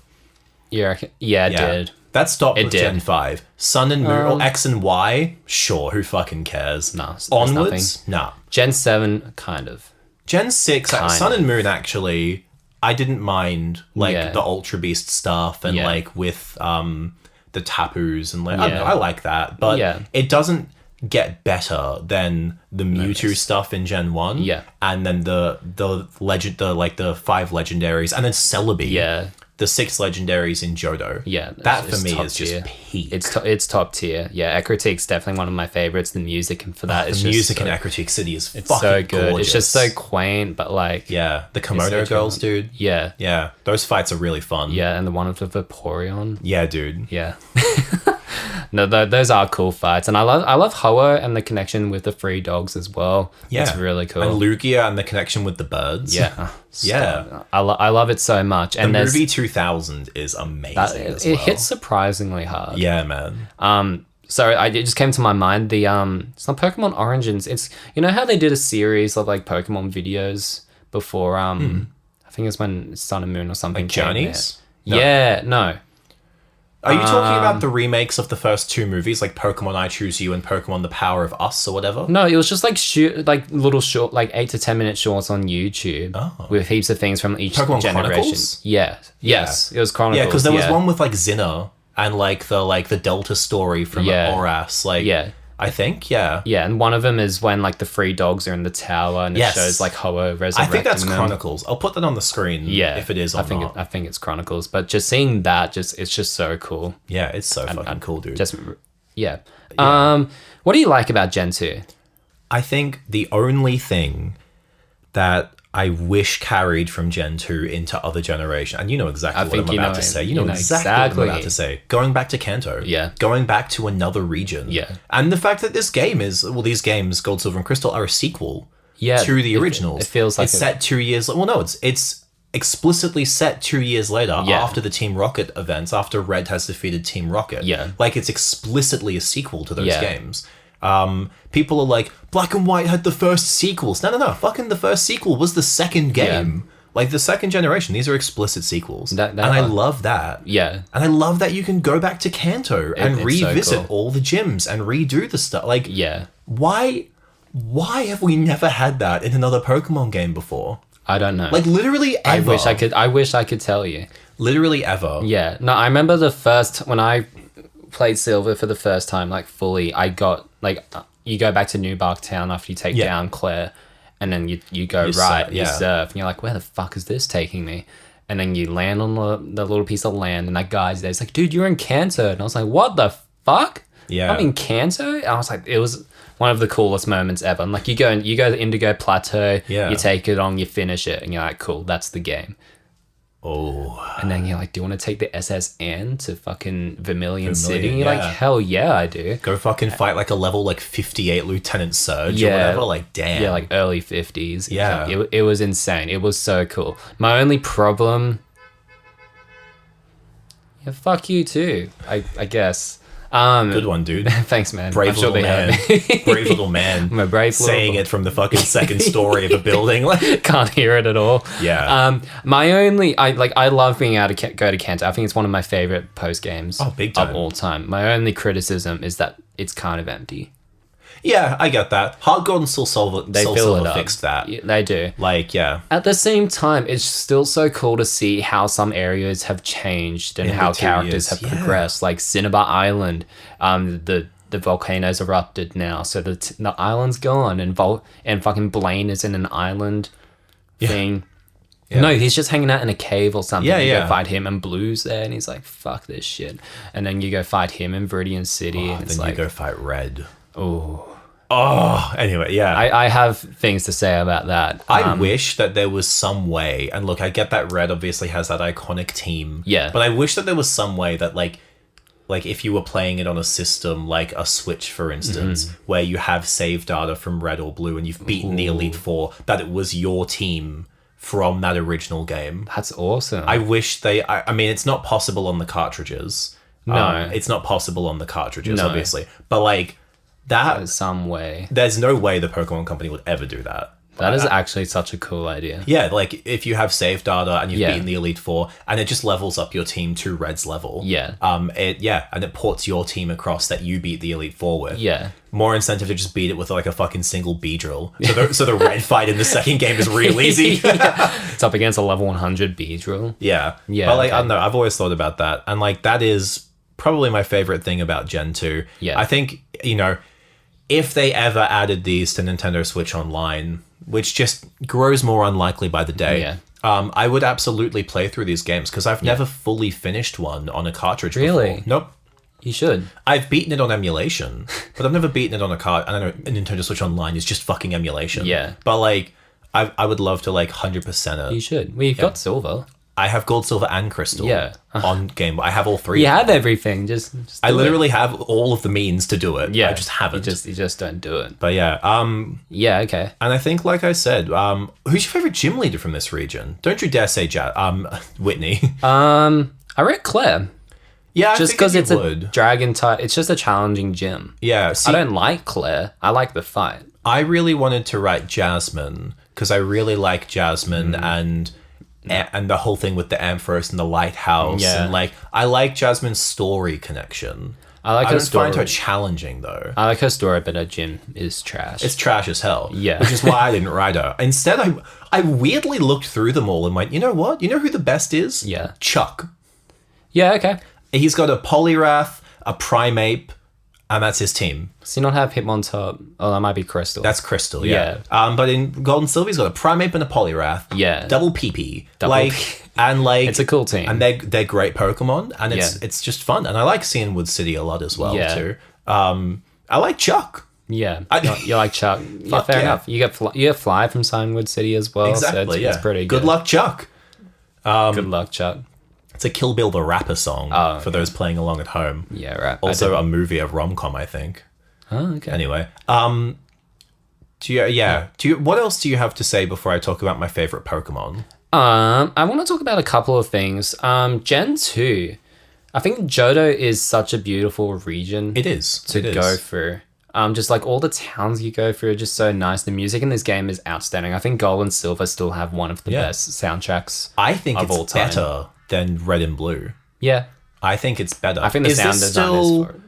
Yeah, it did. That stopped with did. Gen 5. Sun and Moon, or X and Y, sure, who fucking cares? No, there's Onwards? Nah. Gen 7, kind of. Gen 6, Sun of. and Moon actually... I didn't mind Yeah. the Ultra Beast stuff and like with the Tapus and like I don't know, Yeah. I like that, but Yeah. it doesn't get better than the Mewtwo stuff in Gen 1. Yeah. And then the legend the 5 legendaries and then Celebi. Yeah. The 6 legendaries in Johto. Yeah, That it's for me top is just tier. peak. It's top tier. Yeah, Ecruteak's definitely one of my favorites. The music and for that, the it's music just in Ecruteak City is it's fucking so good. gorgeous. It's just so quaint, but like yeah, the Kimono so girls, cool. dude. Yeah, Yeah, those fights are really fun. yeah, and the one with the Vaporeon. Yeah, dude. Yeah. No, those are cool fights, and I love Ho-Oh and the connection with the Free Dogs as well. Yeah, it's really cool. And Lugia and the connection with the birds. Yeah, Yeah. I love it so much. And The there's movie 2000 is amazing as well. it hits surprisingly hard. Yeah, man. So it just came to my mind it's not Pokemon Origins. It's how they did a series of like Pokemon videos before. I think it's when Sun and Moon or something. Like came Journeys? out. No. Yeah, no. Are you talking about the remakes of the first 2 movies, like Pokemon I Choose You and Pokemon The Power of Us or whatever? No, it was just like little short, like 8 to 10 minute shorts on YouTube with heaps of things from each Pokemon generation. Chronicles? Yeah. Yes, it was Chronicles. Yeah, because there was one with like Zinner and like the Delta story from Oras. Like, Yeah. I think, yeah. Yeah, and one of them is when like the Free Dogs are in the tower and it Yes. shows like Ho-Oh resurrecting I think that's them. Chronicles. I'll put that on the screen if it is or not. I think it's Chronicles, but just seeing that it's just so cool. Yeah, it's so fucking cool, dude. Yeah. What do you like about Gen 2? I think the only thing that I wish carried from Gen 2 into other generation, and you know exactly what I'm about to say. You know exactly what I'm about to say. Going back to Kanto. Yeah. Going back to another region. Yeah. And the fact that this game these games, Gold, Silver, and Crystal, are a sequel to the originals. It feels like it's set 2 years. Well, no, it's explicitly set 2 years later after the Team Rocket events, after Red has defeated Team Rocket. Yeah. Like it's explicitly a sequel to those games. People are like, Black and White had the first sequels. No. Fucking the first sequel was the second game. Like the second generation, these are explicit sequels. That I are. love that. Yeah. And I love that you can go back to Kanto and it's so revisit cool. all the gyms and redo the stuff. Like, Yeah. why have we never had that in another Pokemon game before? I don't know. Like literally I ever. wish I could tell you. Literally ever. Yeah. No, I remember when I played Silver for the first time, like fully, I got like you go back to New Bark Town after you take down Claire, and then you go you surf, and you're like, where the fuck is this taking me? And then you land on the little piece of land, and that guy's there. It's like, dude, you're in Kanto. And I was like, what the fuck? Yeah. I'm in Kanto? And I was like, it was one of the coolest moments ever. And like you go to Indigo Plateau, you take it on, you finish it, and you're like, cool, that's the game. Oh. And then you're like, do you want to take the SSN to fucking Vermilion City? And you're yeah. like, hell yeah, I do. Go fucking fight like a level like 58 Lieutenant Surge or Yeah. whatever. Like, damn. Yeah, like early 50s. Yeah. It was insane. It was so cool. My only problem... Yeah, fuck you too, I guess. Good one, dude. Thanks, man. Brave I'm sure little they man. heard me. Brave little man. I'm a brave saying little... it from the fucking second story of a building. Like, Can't hear it at all. Yeah. My only... I love being able to go to Kanto. I think it's one of my favorite post games big time. of all time. My only criticism is that it's kind of empty. yeah, I get that. Heart Gold and Soul Silver, They Soul fill Silver it up. fixed that. Yeah, they do. Like, yeah. At the same time, it's still so cool to see how some areas have changed and In how the 2 characters years, have yeah. progressed. Like Cinnabar Island, the volcanoes erupted now, so the island's gone, and fucking Blaine is in an island thing. Yeah. No, he's just hanging out in a cave or something. Yeah, you yeah. go fight him, and Blue's there, and he's like, "Fuck this shit." And then you go fight him in Viridian City, and it's Then like, you go fight Red. oh, Anyway, yeah. I have things to say about that. I wish that there was some way, and look, I get that Red obviously has that iconic team. Yeah. But I wish that there was some way that like if you were playing it on a system like a Switch, for instance, where you have save data from Red or Blue and you've beaten the Elite Four, that it was your team from that original game. That's awesome. I wish I mean, it's not possible on the cartridges. No. It's not possible on the cartridges, No. obviously. But like that, some way. there's no way the Pokemon Company would ever do that. That is actually such a cool idea. Yeah, like if you have save data and you've Yeah. beaten the Elite Four, and it just levels up your team to Red's level. Yeah. and it ports your team across that you beat the Elite Four with. Yeah. More incentive to just beat it with like a fucking single Beedrill. So the Red fight in the second game is real easy. It's up against a level 100 Beedrill. Yeah. Yeah, But like, okay. I don't know, I've always thought about that. And like, that is probably my favorite thing about Gen 2. Yeah. I think, if they ever added these to Nintendo Switch Online, which just grows more unlikely by the day, Yeah. I would absolutely play through these games because I've never fully finished one on a cartridge Really? before. Nope. You should. I've beaten it on emulation, but I've never beaten it on a card. I don't know, Nintendo Switch Online is just fucking emulation. Yeah. But like, I would love to like 100% You it. should. Well, you've got silver. I have Gold, Silver, and Crystal Yeah. on Game Boy. I have all three. You have everything. Just I do it. literally have all of the means to do it. Yeah. I just haven't. You just don't do it. But yeah, Yeah, okay. and I think, like I said, who's your favorite gym leader from this region? Don't you dare say Whitney. I read Claire. Yeah, I Just figured because you it's would. a dragon type. It's just a challenging gym. Yeah, see, I don't like Claire. I like the fight. I really wanted to write Jasmine because I really like Jasmine and the whole thing with the Ampharos and the lighthouse. Yeah. And like, I like Jasmine's story connection. I like I her don't find story. her challenging though. I like her story, but her gym is trash. It's trash as hell. Yeah. Which is why I didn't write her. Instead, I weirdly looked through them all and went, you know what? You know who the best is? Yeah. Chuck. Yeah, okay. He's got a Poliwrath, a Primeape, and that's his team. Does he not have Hitmontop? Oh, that might be Crystal. That's Crystal, yeah. But in Gold and Silver, he's got a Primeape and a Poliwrath. Yeah. Double PP. Double like, PP. and like, It's a cool team. And they're great Pokemon, and Yeah. it's just fun. And I like seeing Wood City a lot as well, Yeah. too. I like Chuck. Yeah, you like Chuck. Yeah, fair yeah. enough. You get Fly from Signwood City as well. Exactly, so it's, yeah. it's pretty good. Good luck, Chuck. Good luck, Chuck. It's a Kill Bill the Rapper song for those playing along at home. Yeah, right. Also a movie, a rom-com, I think. Oh, okay. Anyway, what else do you have to say before I talk about my favorite Pokemon? I want to talk about a couple of things. Gen 2, I think Johto is such a beautiful region It is to go through. Just like all the towns you go through are just so nice. The music in this game is outstanding. I think Gold and Silver still have one of the best soundtracks. I think of all it's time. better than Red and Blue. Yeah, I think it's better. I think the sound design is for it.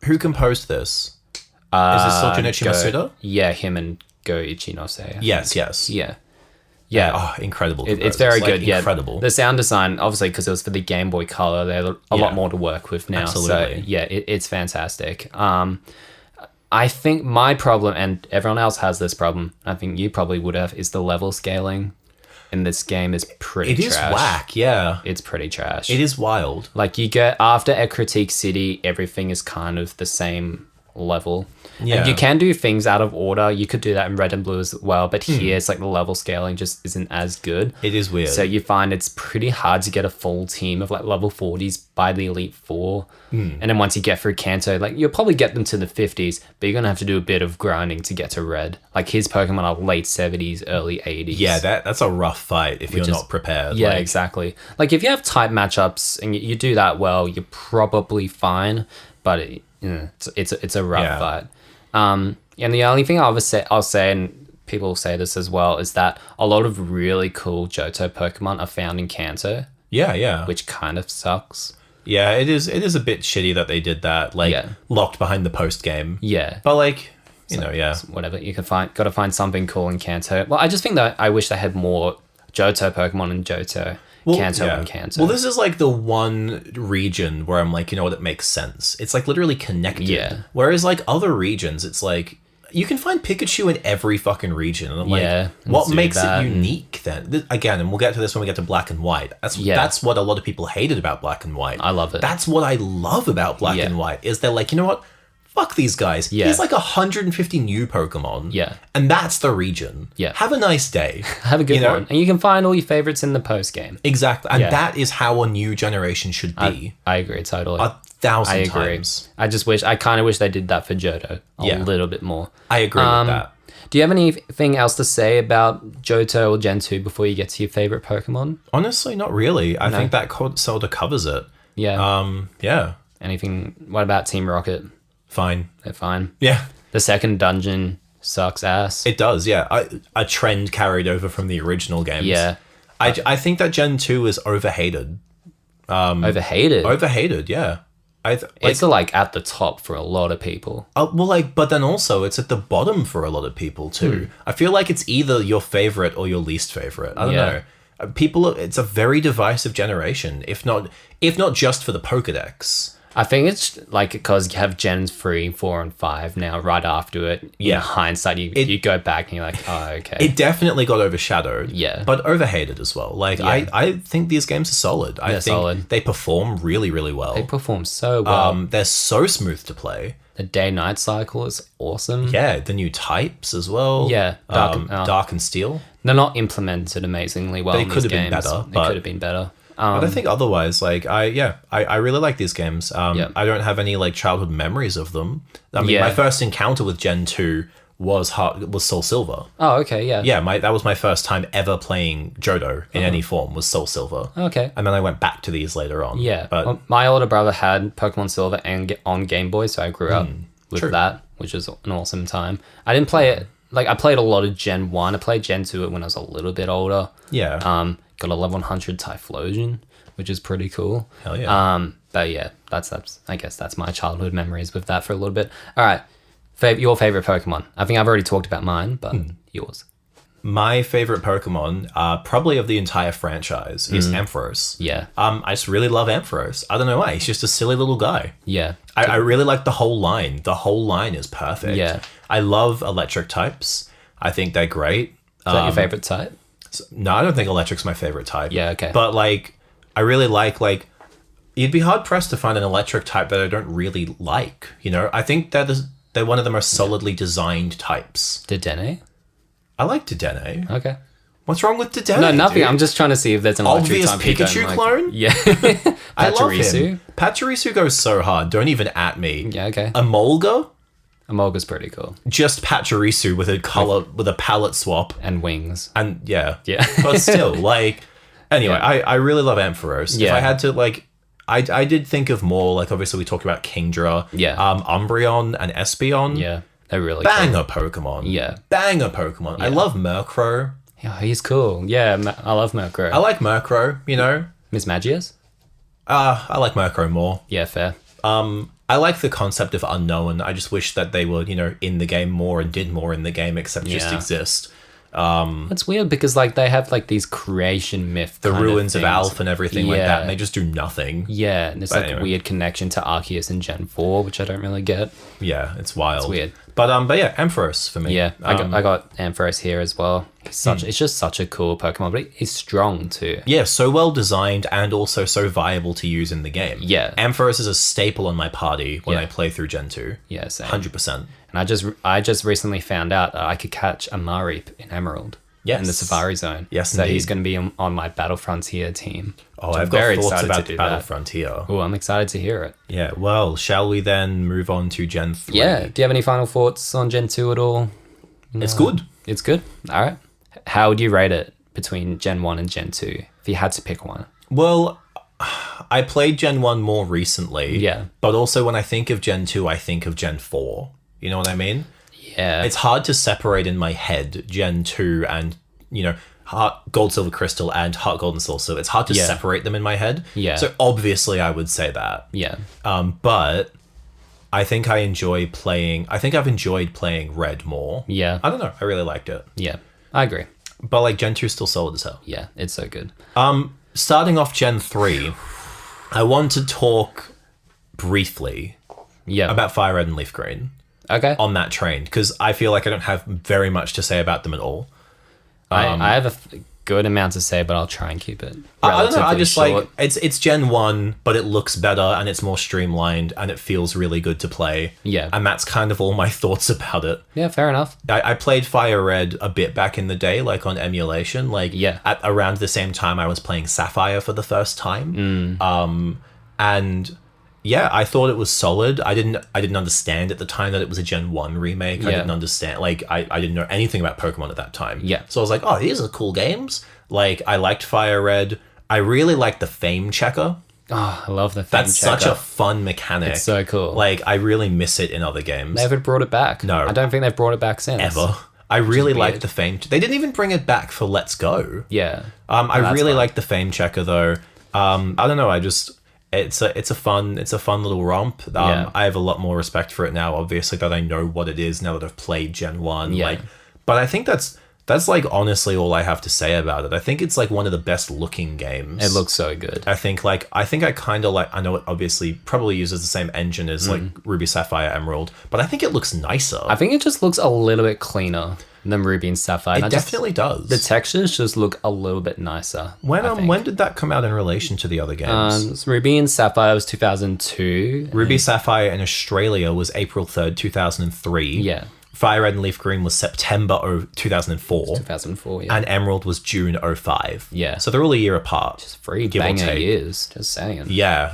Who composed this? Is this still Junichi Masuda? Yeah, him and Go Ichinose. Yes. Yeah. Oh, incredible. It's very good. Incredible. Yeah, the sound design, obviously, because it was for the Game Boy Color, they have a lot more to work with now. Absolutely. So yeah, it's fantastic. I think my problem, and everyone else has this problem, I think you probably would have, is the level scaling in this game is pretty trash. It is whack, yeah. It's pretty trash. It is wild. Like, you get, after a Critique City, everything is kind of the same level. Yeah. And you can do things out of order. You could do that in Red and Blue as well, but here it's like the level scaling just isn't as good. It is weird. So you find it's pretty hard to get a full team of like level 40s by the Elite Four. And then once you get through Kanto, like you'll probably get them to the 50s, but you're gonna have to do a bit of grinding to get to Red. Like his Pokemon are late 70s, early 80s. Yeah, that's a rough fight if you're not prepared. Yeah, exactly. Like if you have type matchups and you do that well, you're probably fine, but it's a rough fight. And the only thing I'll say, and people will say this as well, is that a lot of really cool Johto Pokemon are found in Kanto. Yeah. Which kind of sucks. Yeah, it is a bit shitty that they did that, like locked behind the post game. Yeah. But like, whatever. You can gotta find something cool in Kanto. Well, I just think that I wish they had more Johto Pokemon in Johto. Kanto and Kanto. Well, this is like the one region where I'm like, you know what, it makes sense. It's like literally connected. Yeah. Whereas like other regions, it's like you can find Pikachu in every fucking region. And I'm like, what makes it unique then? Again, and we'll get to this when we get to Black and White. That's what a lot of people hated about Black and White. I love it. That's what I love about Black and White, is they're like, you know what? Fuck these guys. Yeah. Here's like 150 new Pokemon. Yeah. And that's the region. Yeah. Have a nice day. Have a good one. And you can find all your favorites in the post game. Exactly. And that is how a new generation should be. I agree totally. 1,000 times. I kind of wish they did that for Johto a little bit more. I agree with that. Do you have anything else to say about Johto or Gen 2 before you get to your favorite Pokemon? Honestly, not really. I think that sort of covers it. Yeah. Yeah. Anything? What about Team Rocket? Fine. They're fine. Yeah. The second dungeon sucks ass. It does, yeah. A trend carried over from the original games. Yeah. I think that Gen 2 is overhated. Overhated? Overhated, yeah. It's like at the top for a lot of people. But then also it's at the bottom for a lot of people too. I feel like it's either your favorite or your least favorite. I don't know. It's a very divisive generation, if not just for the Pokedex. I think it's like because you have Gens 3, 4, and 5 now right after it. In hindsight, you go back and you're like, oh, okay. It definitely got overshadowed. Yeah. But overhated as well. Like, I think these games are solid. I think solid. They perform really, really well. They perform so well. They're so smooth to play. The day-night cycle is awesome. Yeah, the new types as well. Yeah. Dark and Steel. They're not implemented amazingly well in these games. They could have been better. But I think otherwise, like, I really like these games. I don't have any like childhood memories of them. I mean, my first encounter with Gen 2 was Soul Silver. Oh, okay, yeah. Yeah, that was my first time ever playing Johto in any form, was Soul Silver. Okay. And then I went back to these later on. Yeah, but my older brother had Pokemon Silver and on Game Boy, so I grew up with that, which was an awesome time. I didn't play it, like, I played a lot of Gen 1. I played Gen 2 when I was a little bit older. Yeah. Got a level 100 Typhlosion, which is pretty cool. Hell yeah. But yeah, that's I guess that's my childhood memories with that for a little bit. All right, your favorite Pokemon. I think I've already talked about mine, but yours. My favorite Pokemon, probably of the entire franchise, is Ampharos. Yeah. I just really love Ampharos. I don't know why. He's just a silly little guy. Yeah. I really like the whole line. The whole line is perfect. Yeah. I love electric types. I think they're great. Is that your favorite type? No, I don't think electric's my favorite type. Yeah, okay. But like, I really like, you'd be hard pressed to find an electric type that I don't really like. You know, I think they're one of the most solidly designed types. Dedenne? I like Dedenne. Okay. What's wrong with Dedenne? No, nothing. Dude? I'm just trying to see if there's an electric obvious type you don't Pikachu like. clone. Yeah. I love him. Pachirisu? Pachirisu goes so hard. Don't even at me. Yeah, okay. Emolga? Emolga's pretty cool. Just Pachirisu with a palette swap. And wings. And yeah. Yeah. But still, like, anyway, I really love Ampharos. Yeah. If I had to, like, I did think of more, like, obviously we talked about Kingdra. Yeah. Umbreon and Espeon. Yeah, they're really cool. Banger Pokemon. Yeah. Banger Pokemon. I love Murkrow. Yeah, he's cool. Yeah, I love Murkrow. I like Murkrow, you know. Miss Magius? I like Murkrow more. Yeah, fair. I like the concept of unknown. I just wish that they were, you know, in the game more and did more in the game except just exist. It's weird because like they have like these creation myth, The kind ruins of things. Alph and everything like that, and they just do nothing. Yeah, and there's But like anyway. a weird connection to Arceus in Gen 4, which I don't really get. Yeah, it's wild. It's weird. But yeah, Ampharos for me. Yeah, I got Ampharos here as well. It's just such a cool Pokemon, but he's strong too. Yeah, so well designed and also so viable to use in the game. Yeah. Ampharos is a staple on my party when Yeah. I play through Gen 2. Yeah, same. 100%. And I just recently found out that I could catch a Mareep in Emerald. Yes. In the Safari Zone. Yes, so he's indeed. going to be on my Battle Frontier team. Oh, which I'm I've got very thoughts excited about to do Battle that. Frontier. Oh, I'm excited to hear it. Yeah, well, shall we then move on to Gen 3? Yeah. Do you have any final thoughts on Gen 2 at all? It's good. It's good. All right. How would you rate it between Gen 1 and Gen 2 if you had to pick one? Well, I played Gen 1 more recently. Yeah. But also when I think of Gen 2, I think of Gen 4. You know what I mean? Yeah. It's hard to separate in my head Gen 2 and, you know, Heart Gold, Silver, Crystal and Heart Gold and Soul Silver. It's hard to separate them in my head. Yeah. So obviously I would say that. Yeah. But I think I've enjoyed playing Red more. Yeah. I don't know. I really liked it. Yeah. I agree. But like Gen 2 is still solid as hell. Yeah. It's so good. Starting off Gen 3, I want to talk briefly Yeah. about Fire Red and Leaf Green okay. on that train because I feel like I don't have very much to say about them at all. I have a good amount to say, but I'll try and keep it. I don't know. I just short. like it's Gen 1, but it looks better and it's more streamlined and it feels really good to play. Yeah. And that's kind of all my thoughts about it. Yeah, fair enough. I played Fire Red a bit back in the day, like on emulation. Like at around the same time I was playing Sapphire for the first time. And yeah, I thought it was solid. I didn't understand at the time that it was a Gen 1 remake. I didn't understand, like, I didn't know anything about Pokemon at that time. Yeah. So I was like, oh, these are cool games. Like, I liked Fire Red. I really liked the Fame Checker. Oh, I love the thing. That's such a fun mechanic. It's so cool. Like, I really miss it in other games. They haven't brought it back. No. I don't think they've brought it back since. Ever. I really weird. liked the Fame. They didn't even bring it back for Let's Go. Yeah. I that's really fun. like the Fame Checker though. I don't know. It's a fun little romp. I have a lot more respect for it now. Obviously, that I know what it is now that I've played Gen 1. Yeah. Like, but I think that's like honestly all I have to say about it. I think it's like one of the best looking games. It looks so good. I think I kind of like. I know it obviously probably uses the same engine as like Ruby, Sapphire, Emerald, but I think it looks nicer. I think it just looks a little bit cleaner than Ruby and Sapphire. It definitely does. The textures just look a little bit nicer. When did that come out in relation to the other games? Ruby and Sapphire was 2002. Ruby Sapphire in Australia was April 3rd, 2003. Yeah. Fire Red and Leaf Green was September 2004. 2004, yeah. And Emerald was June 05. Yeah. So they're all a year apart. Just 3 give or banger take. years. Just saying. Yeah.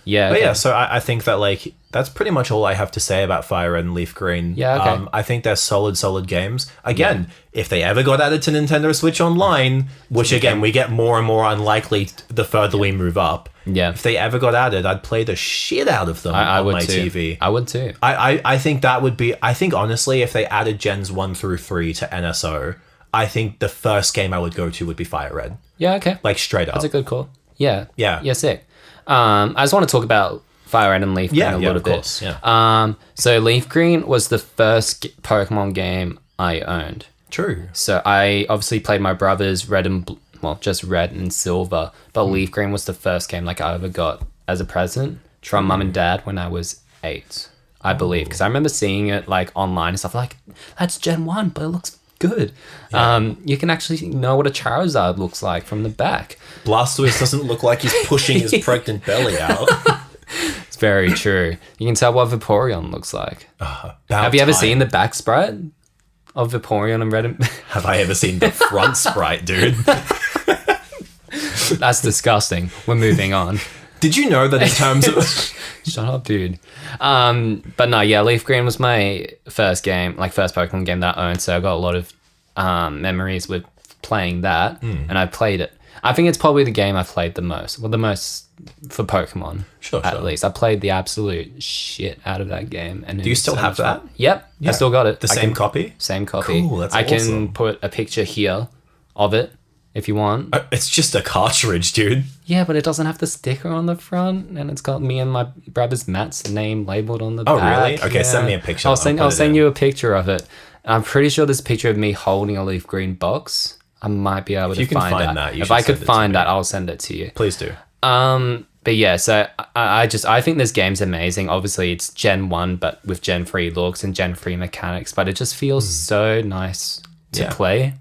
Yeah. But okay. yeah, so I think that like that's pretty much all I have to say about Fire Red and Leaf Green. Yeah, okay. I think they're solid games. Again, if they ever got added to Nintendo Switch Online, which again we get more and more unlikely the further we move up. Yeah. If they ever got added, I'd play the shit out of them I on would my too. TV. I would too. I think that would be. I think honestly, if they added Gens 1 through 3 to NSO, I think the first game I would go to would be Fire Red. Yeah, okay. Like straight up. That's a good call. Yeah. Yeah. Yeah, sick. I just want to talk about Fire Red and Leaf Green a little of bit. course, yeah. So Leaf Green was the first Pokemon game I owned. True. So I obviously played my brother's Red and just Red and Silver, but Leaf Green was the first game like I ever got as a present from mum and dad when I was 8, I believe, because I remember seeing it like online and stuff like that's Gen 1, but it looks good. Yeah. You can actually know what a Charizard looks like from the back. Blastoise doesn't look like he's pushing his pregnant belly out. It's very true. You can tell what Vaporeon looks like. Have you ever seen the back sprite of Vaporeon and Red and... Have I ever seen the front sprite, dude? That's disgusting. We're moving on. Did you know that in terms of... Shut up, dude. But no, yeah, Leaf Green was my first game, like first Pokemon game that I owned, so I got a lot of memories with playing that, and I played it. I think it's probably the game I've played the most. Well, the most for Pokemon, Sure. at least. I played the absolute shit out of that game. And Do you still have that? Yep, I still got it. The same copy? Same copy. Cool, that's I can awesome. put a picture here of it if you want. It's just a cartridge, dude. Yeah, but it doesn't have the sticker on the front, and it's got me and my brother's Matt's name labeled on the Oh, back. really? Okay, send me a picture. I'll send you a picture of it. I'm pretty sure there's a picture of me holding a leaf green box. I might be able to you can find find that. that, you If should I could send it to find me. that, I'll send it to you. Please do. But yeah, so I think this game's amazing. Obviously, it's Gen 1, but with Gen 3 looks and Gen 3 mechanics, but it just feels so nice to Yeah. play.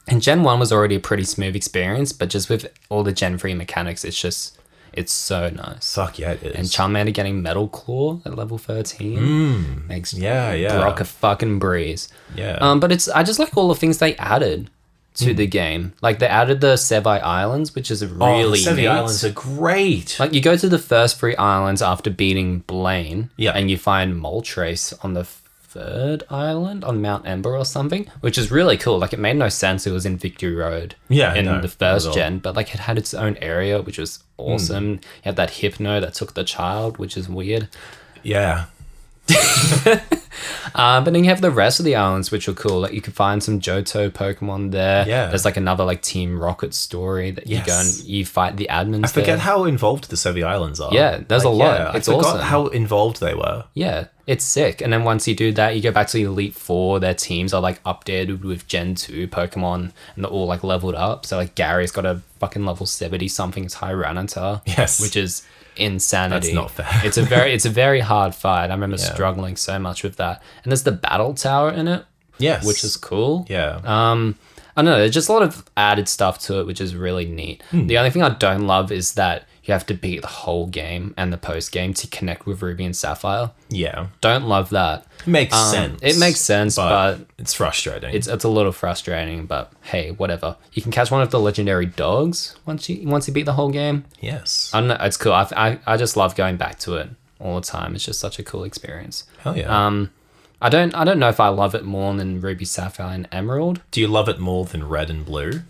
And Gen 1 was already a pretty smooth experience, but just with all the Gen 3 mechanics, it's so nice. Fuck yeah, it is. And Charmander getting Metal Claw at level 13 makes yeah. Brock a fucking breeze. Yeah. But I just like all the things they added to the game. Like they added the Sevi Islands, which is really the Sevi neat. Islands are great. Like you go to the first 3 islands after beating Blaine, Yeah. and you find Moltres on the 3rd island on Mount Ember or something, which is really cool. Like it made no sense it was in Victory Road Yeah, in no, the not first at all. gen, but like it had its own area, which was awesome. You had that Hypno that took the child, which is weird. Yeah. But then you have the rest of the islands, which are cool. Like you can find some Johto Pokemon there. Yeah. There's like another like Team Rocket story that you go Yes. and you fight the admins. I forget there. how involved the Sevi Islands are. Yeah, there's a lot. Yeah, It's I forgot awesome. how involved they were. Yeah, it's sick. And then once you do that, you go back to the Elite Four. Their teams are like updated with Gen 2 Pokemon and they're all like leveled up. So like Gary's got a fucking level 70 something. It's Tyranitar. Yes. Which is insanity. That's not fair. It's a very hard fight. I remember struggling so much with that. And there's the battle tower in it. Yes. Which is cool. Yeah. I don't know, there's just a lot of added stuff to it, which is really neat. The only thing I don't love is that you have to beat the whole game and the post game to connect with Ruby and Sapphire. yeah. Don't love that. Makes sense. It makes sense, but it's frustrating. it's a little frustrating. But hey, whatever. You can catch one of the legendary dogs once you beat the whole game. yes. I don't know. It's cool. I just love going back to it all the time. It's just such a cool experience. Hell yeah. I don't know if I love it more than Ruby, Sapphire, and Emerald. Do you love it more than red and blue?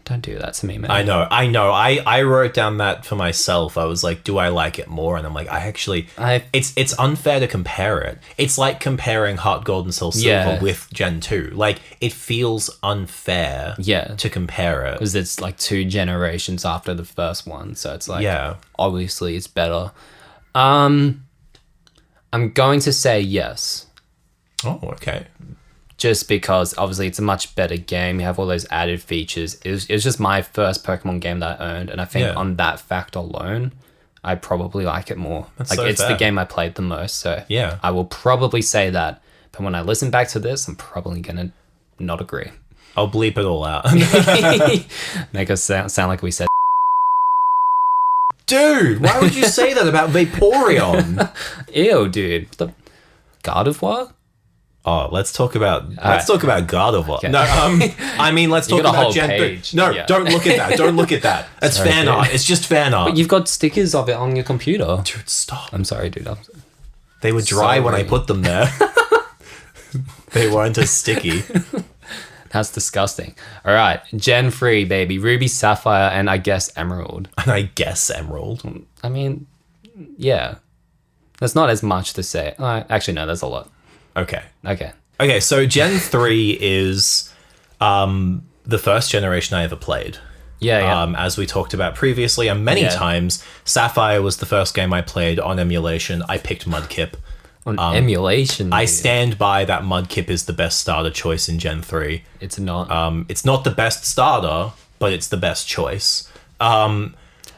Don't do that to me, man. I know. I wrote down that for myself. I was like, do I like it more? And I'm like, it's unfair to compare it. It's like comparing Heart Gold and Soul Silver Yeah. with Gen 2. Like, it feels unfair Yeah. to compare it. Because it's like 2 generations after the first one, so it's like Yeah. obviously it's better. I'm going to say yes, Oh, okay. just because obviously it's a much better game. You have all those added features. It was just my first Pokemon game that I owned, and I think Yeah. on that fact alone, I probably like it more. That's like so it's the fair. game I played the most, so Yeah. I will probably say that. But when I listen back to this, I'm probably gonna not agree. I'll bleep it all out. Make us sound like we said. Dude, why would you say that about Vaporeon? Ew, dude. The Gardevoir? Oh, let's talk about right. Gardevoir. Okay. No, I mean let's talk got a about whole Gen 3. page. No, Yeah. don't look at that. Don't look at that. That's Sorry, fan dude. art. It's just fan art. You've got stickers of it on your computer. Dude, stop. I'm sorry, dude. They were dry when I Sorry. put them there. They weren't as sticky. That's disgusting. All right, Gen 3, baby. Ruby, Sapphire, and I guess Emerald. And I guess Emerald. I mean, yeah. There's not as much to say. Actually, no, there's a lot. Okay. Okay. So Gen 3 is the first generation I ever played. Yeah. As we talked about previously, and many Yeah. times, Sapphire was the first game I played on emulation. I picked Mudkip. On emulation. I dude. stand by that Mudkip is the best starter choice in Gen 3. It's not. It's not the best starter, but it's the best choice.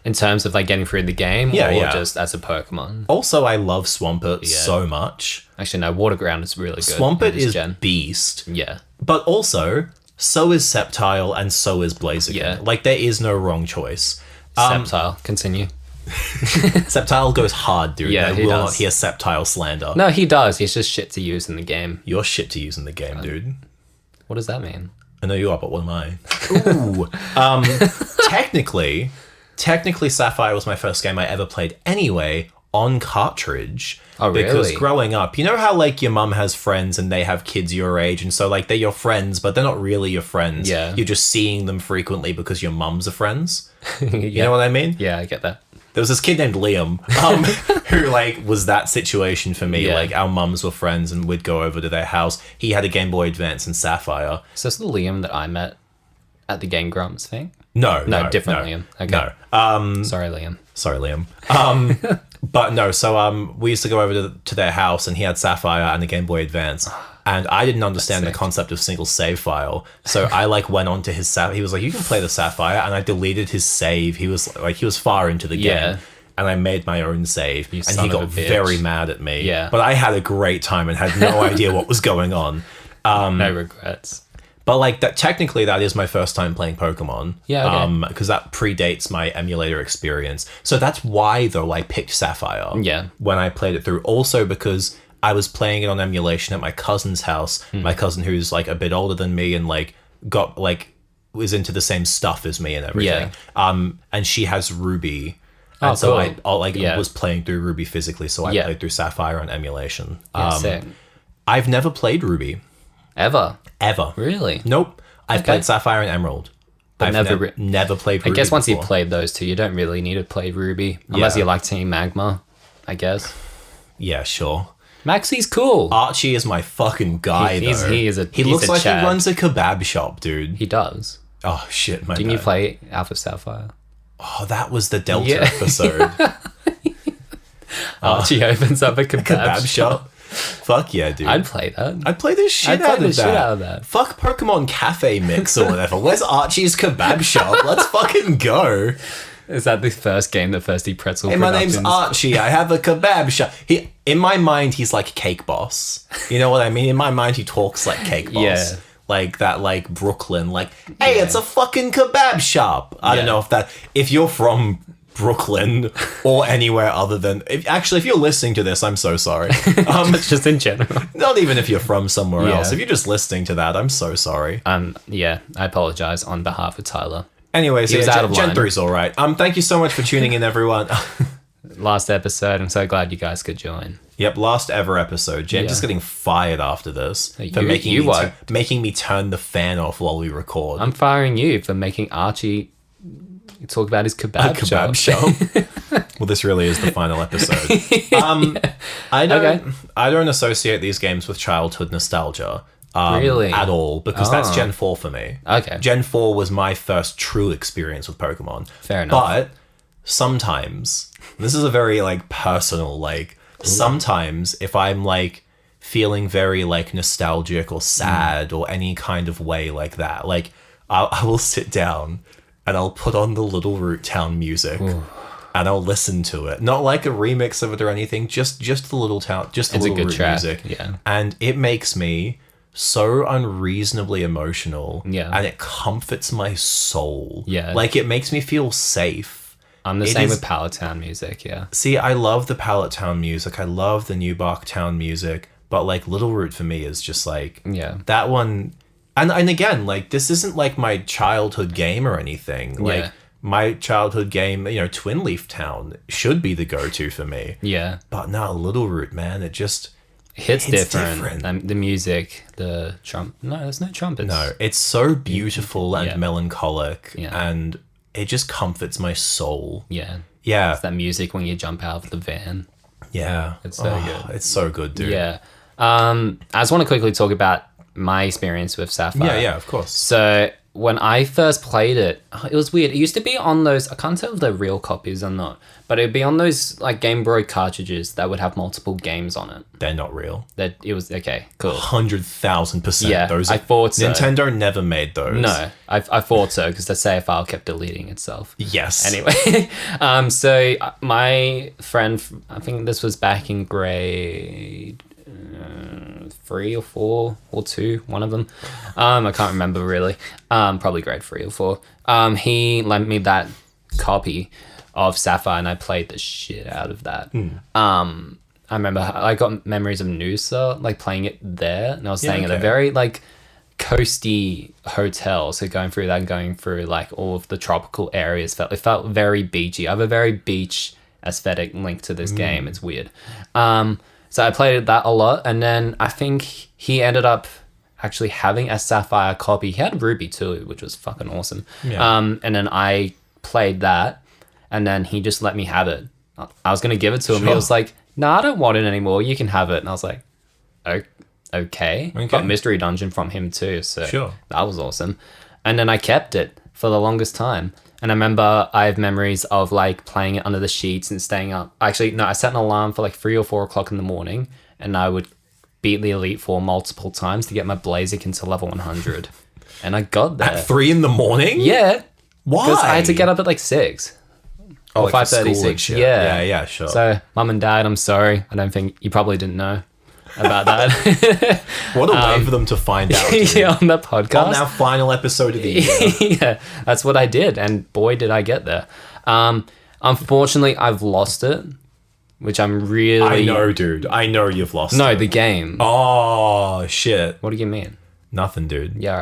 In terms of like getting through the game, Yeah, or yeah. just as a Pokemon. Also, I love Swampert Yeah. so much. Actually, no. Waterground is really good. Swampert in this is gen. beast. Yeah. But also, so is Sceptile and so is Blaziken. Yeah. Like, there is no wrong choice. Sceptile. Continue. Sceptile goes hard, dude. Yeah, I he will does. not hear Sceptile slander. No, he does. He's just shit to use in the game. You're shit to use in the game, dude. What does that mean? I know you are, but what am I? Ooh. Technically, Sapphire was my first game I ever played anyway, on cartridge. Oh, Because really? growing up, you know how like your mum has friends and they have kids your age, and so like they're your friends, but they're not really your friends. Yeah. You're just seeing them frequently because your mums are friends. Yeah. You know what I mean? Yeah, I get that. There was this kid named Liam, who like was that situation for me. Yeah. Like our mums were friends and we'd go over to their house. He had a Game Boy Advance and Sapphire. So it's the Liam that I met at the Game Grumps thing? No, different no, Liam. Okay. No. Sorry, Liam. Sorry, Liam. But no, so we used to go over to their house and he had Sapphire and a Game Boy Advance. And I didn't understand the sick. concept of single save file. So I like went on to his Sapphire. He was like, you can play the Sapphire. And I deleted his save. He was far into the game. Yeah. And I made my own save. And son he of got a bitch. very mad at me. Yeah. But I had a great time and had no idea what was going on. No regrets. But like that, technically, that is my first time playing Pokemon. Yeah, okay. Because that predates my emulator experience. So that's why, though, I picked Sapphire. Yeah. When I played it through. Also because I was playing it on emulation at my cousin's house. My cousin, who's like a bit older than me and like got like was into the same stuff as me and everything. And she has Ruby. And Oh, so cool. I was playing through Ruby physically. So I played through Sapphire on emulation. Yeah, sick. I've never played Ruby. Ever? Ever. Really? Nope. I've played Sapphire and Emerald. But I've never played Ruby I guess once before. you've played those two, you don't really need to play Ruby. Unless you like Team Magma, I guess. Yeah, sure. Maxie's cool. Archie is my fucking guy, He looks looks like Chad. he runs a kebab shop, dude. He does. Oh, shit, my Didn't you bad. play Alpha Sapphire? Oh, that was the Delta Yeah. episode. Archie opens up a kebab, Kebab shop. Fuck yeah, dude. I'd play that. I'd play the shit I'd play out the of shit that. out of that. Fuck Pokemon Cafe Mix or whatever. Where's Archie's kebab shop? Let's fucking go. Is that the first game that First Eat Pretzel Hey, my name's Productions- Archie. I have a kebab shop. In my mind, he's like Cake Boss. You know what I mean? In my mind, he talks like Cake Boss. Yeah. Like that, like Brooklyn. Like, hey, it's a fucking kebab shop. I don't know if you're from Brooklyn or anywhere other than. If you're listening to this, I'm so sorry. just in general. Not even if you're from somewhere Yeah. else. If you're just listening to that, I'm so sorry. Yeah, I apologize on behalf of Tyler. Anyways, He was out of Gen line. 3's all right. Thank you so much for tuning in, everyone. Last episode, I'm so glad you guys could join. Yep, last ever episode. Jen Yeah. just getting fired after this for You are. making me turn the fan off while we record. I'm firing you for making Archie talk about his kebab, shop. Well, this really is the final episode. I don't associate these games with childhood nostalgia. Really? At all, because that's Gen 4 for me. Okay. Gen 4 was my first true experience with Pokemon. Fair enough. But sometimes, this is a very like personal, like sometimes if I'm like feeling very like nostalgic or sad or any kind of way like that, like I will sit down and I'll put on the Little Root Town music. And I'll listen to it. Not like a remix of it or anything, just the Little Town, just the It's a Little good Root track, music. yeah. And it makes me so unreasonably emotional. Yeah. And it comforts my soul. Yeah. Like it makes me feel safe. I'm the It same is- with Pallet Town music, yeah. See, I love the Pallet Town music. I love the New Bark Town music. But like Little Root for me is just like Yeah. that one. And again, like this isn't like my childhood game or anything. Like Yeah. my childhood game, Twin Leaf Town should be the go-to for me. Yeah. But no, Little Root, man, it just Hits It's different. different. The music, the no, there's no trumpets. no, it's so beautiful and Yeah. melancholic, Yeah. and it just comforts my soul. Yeah. Yeah, It's that music when you jump out of the van. yeah, It's so good. It's so good, dude. Yeah. I just want to quickly talk about my experience with Sapphire. yeah, of course. So when I first played it, it was weird. It used to be on those, I can't tell if they're real copies or not, but it'd be on those like Game Boy cartridges that would have multiple games on it. They're not real. That it was, okay, cool. 100,000%. Yeah, those I thought so. Nintendo never made those. No, I thought so because the save file kept deleting itself. Yes. Anyway, so my friend, I think this was back in grade 3 or 4 or 2, one of them. I can't remember really. Probably grade 3 or 4. He lent me that copy of Sapphire and I played the shit out of that. I remember I got memories of Noosa, like playing it there, and I was staying at a okay. very like coasty hotel, so going through like all of the tropical areas it felt very beachy. I have a very beach aesthetic linked to this game. It's weird. So I played that a lot, and then I think he ended up actually having a Sapphire copy. He had Ruby too, which was fucking awesome. Yeah. And then I played that, and then he just let me have it. I was gonna give it to him. He Sure. was like, "No, I don't want it anymore. You can have it." And I was like, okay. Got Mystery Dungeon from him too, so Sure. that was awesome. And then I kept it for the longest time. And I remember I have memories of like playing it under the sheets and staying up. Actually, no, I set an alarm for like 3 or 4 o'clock in the morning, and I would beat the Elite Four multiple times to get my Blaziken into level 100. And I got there. At 3 a.m? Yeah. Why? Because I had to get up at like 6. Or like for 5:36. school and shit. Yeah. Yeah, sure. So, Mum and Dad, I'm sorry. I don't think you probably didn't know about that. What a way for them to find out. Dude. Yeah, on the podcast. On our final episode of the year. Yeah, that's what I did, and boy, did I get there. Unfortunately, I've lost it, which I'm really... I know, dude. I know you've lost No, it. the game. Oh, shit. What do you mean? Nothing, dude. Yeah,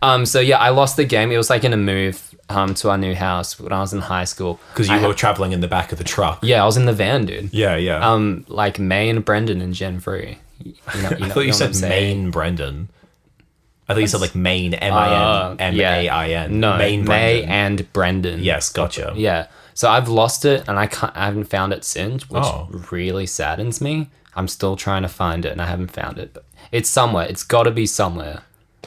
all right. So yeah, I lost the game. It was like in a move to our new house when I was in high school. Because you were traveling in the back of the truck. Yeah, I was in the van, dude. Yeah. Like May and Brendan in Gen 3. You know, I thought you said Main Brendan. I thought you said like Main, M-I-N, No, Main May Brendan. and Brendan. Yes, gotcha. Yeah. So I've lost it, and I haven't found it since, which Oh. really saddens me. I'm still trying to find it, and I haven't found it. But it's somewhere. It's got to be somewhere.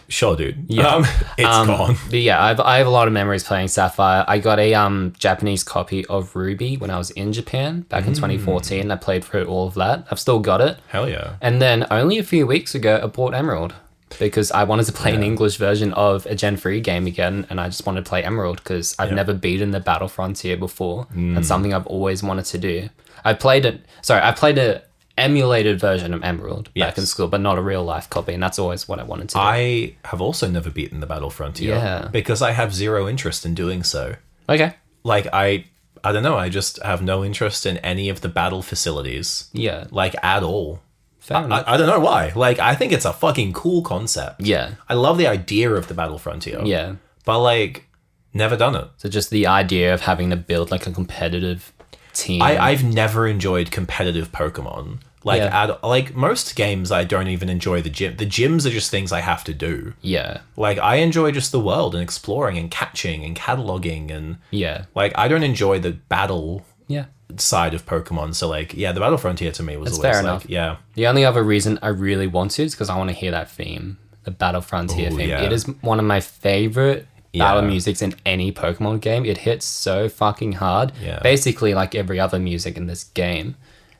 Sure, dude. Yeah. It's gone. But yeah, I have a lot of memories playing Sapphire. I got a Japanese copy of Ruby when I was in Japan back in 2014. I played through all of that. I've still got it. Hell yeah. And then only a few weeks ago, I bought Emerald because I wanted to play an English version of a Gen 3 game again, and I just wanted to play Emerald because I've never beaten the Battle Frontier before. That's something I've always wanted to do. I played a emulated version of Emerald back in school, but not a real life copy, and that's always what I wanted to do. I have also never beaten the Battle Frontier. Yeah. Because I have zero interest in doing so. Okay. Like, I don't know, I just have no interest in any of the battle facilities. Yeah. Like, at all. Fair enough. I don't know why. Like, I think it's a fucking cool concept. Yeah. I love the idea of the Battle Frontier. Yeah. But, like, never done it. So just the idea of having to build like a competitive team. I've never enjoyed competitive Pokemon. Like, most games, I don't even enjoy the gym. The gyms are just things I have to do. Yeah. Like, I enjoy just the world and exploring and catching and cataloging and... Yeah. Like, I don't enjoy the battle Yeah. side of Pokemon. So, like, yeah, the Battle Frontier to me was That's always, fair like, enough. yeah. The only other reason I really want to is because I want to hear that theme, the Battle Frontier Ooh, theme. yeah. It is one of my favorite battle Yeah. musics in any Pokemon game. It hits so fucking hard. Yeah. Basically, like every other music in this game.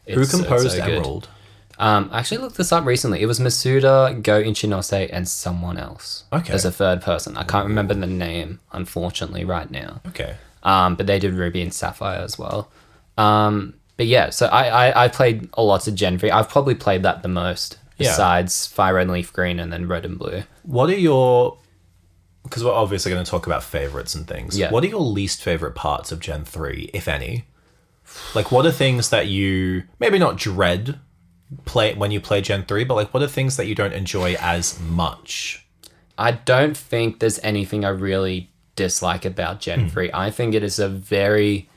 Who composed so good. Emerald? I actually looked this up recently. It was Masuda, Go Ichinose, and someone else. Okay. As a third person. I can't remember the name, unfortunately, right now. Okay. But they did Ruby and Sapphire as well. But yeah, so I played a lot of Gen 3. I've probably played that the most, besides Fire Red and Leaf Green and then Red and Blue. What are your... Because we're obviously going to talk about favorites and things. Yeah. What are your least favorite parts of Gen 3, if any? Like, what are things that you... Maybe not dread when you play Gen 3, but, like, what are things that you don't enjoy as much? I don't think there's anything I really dislike about Gen 3. I think it is a very,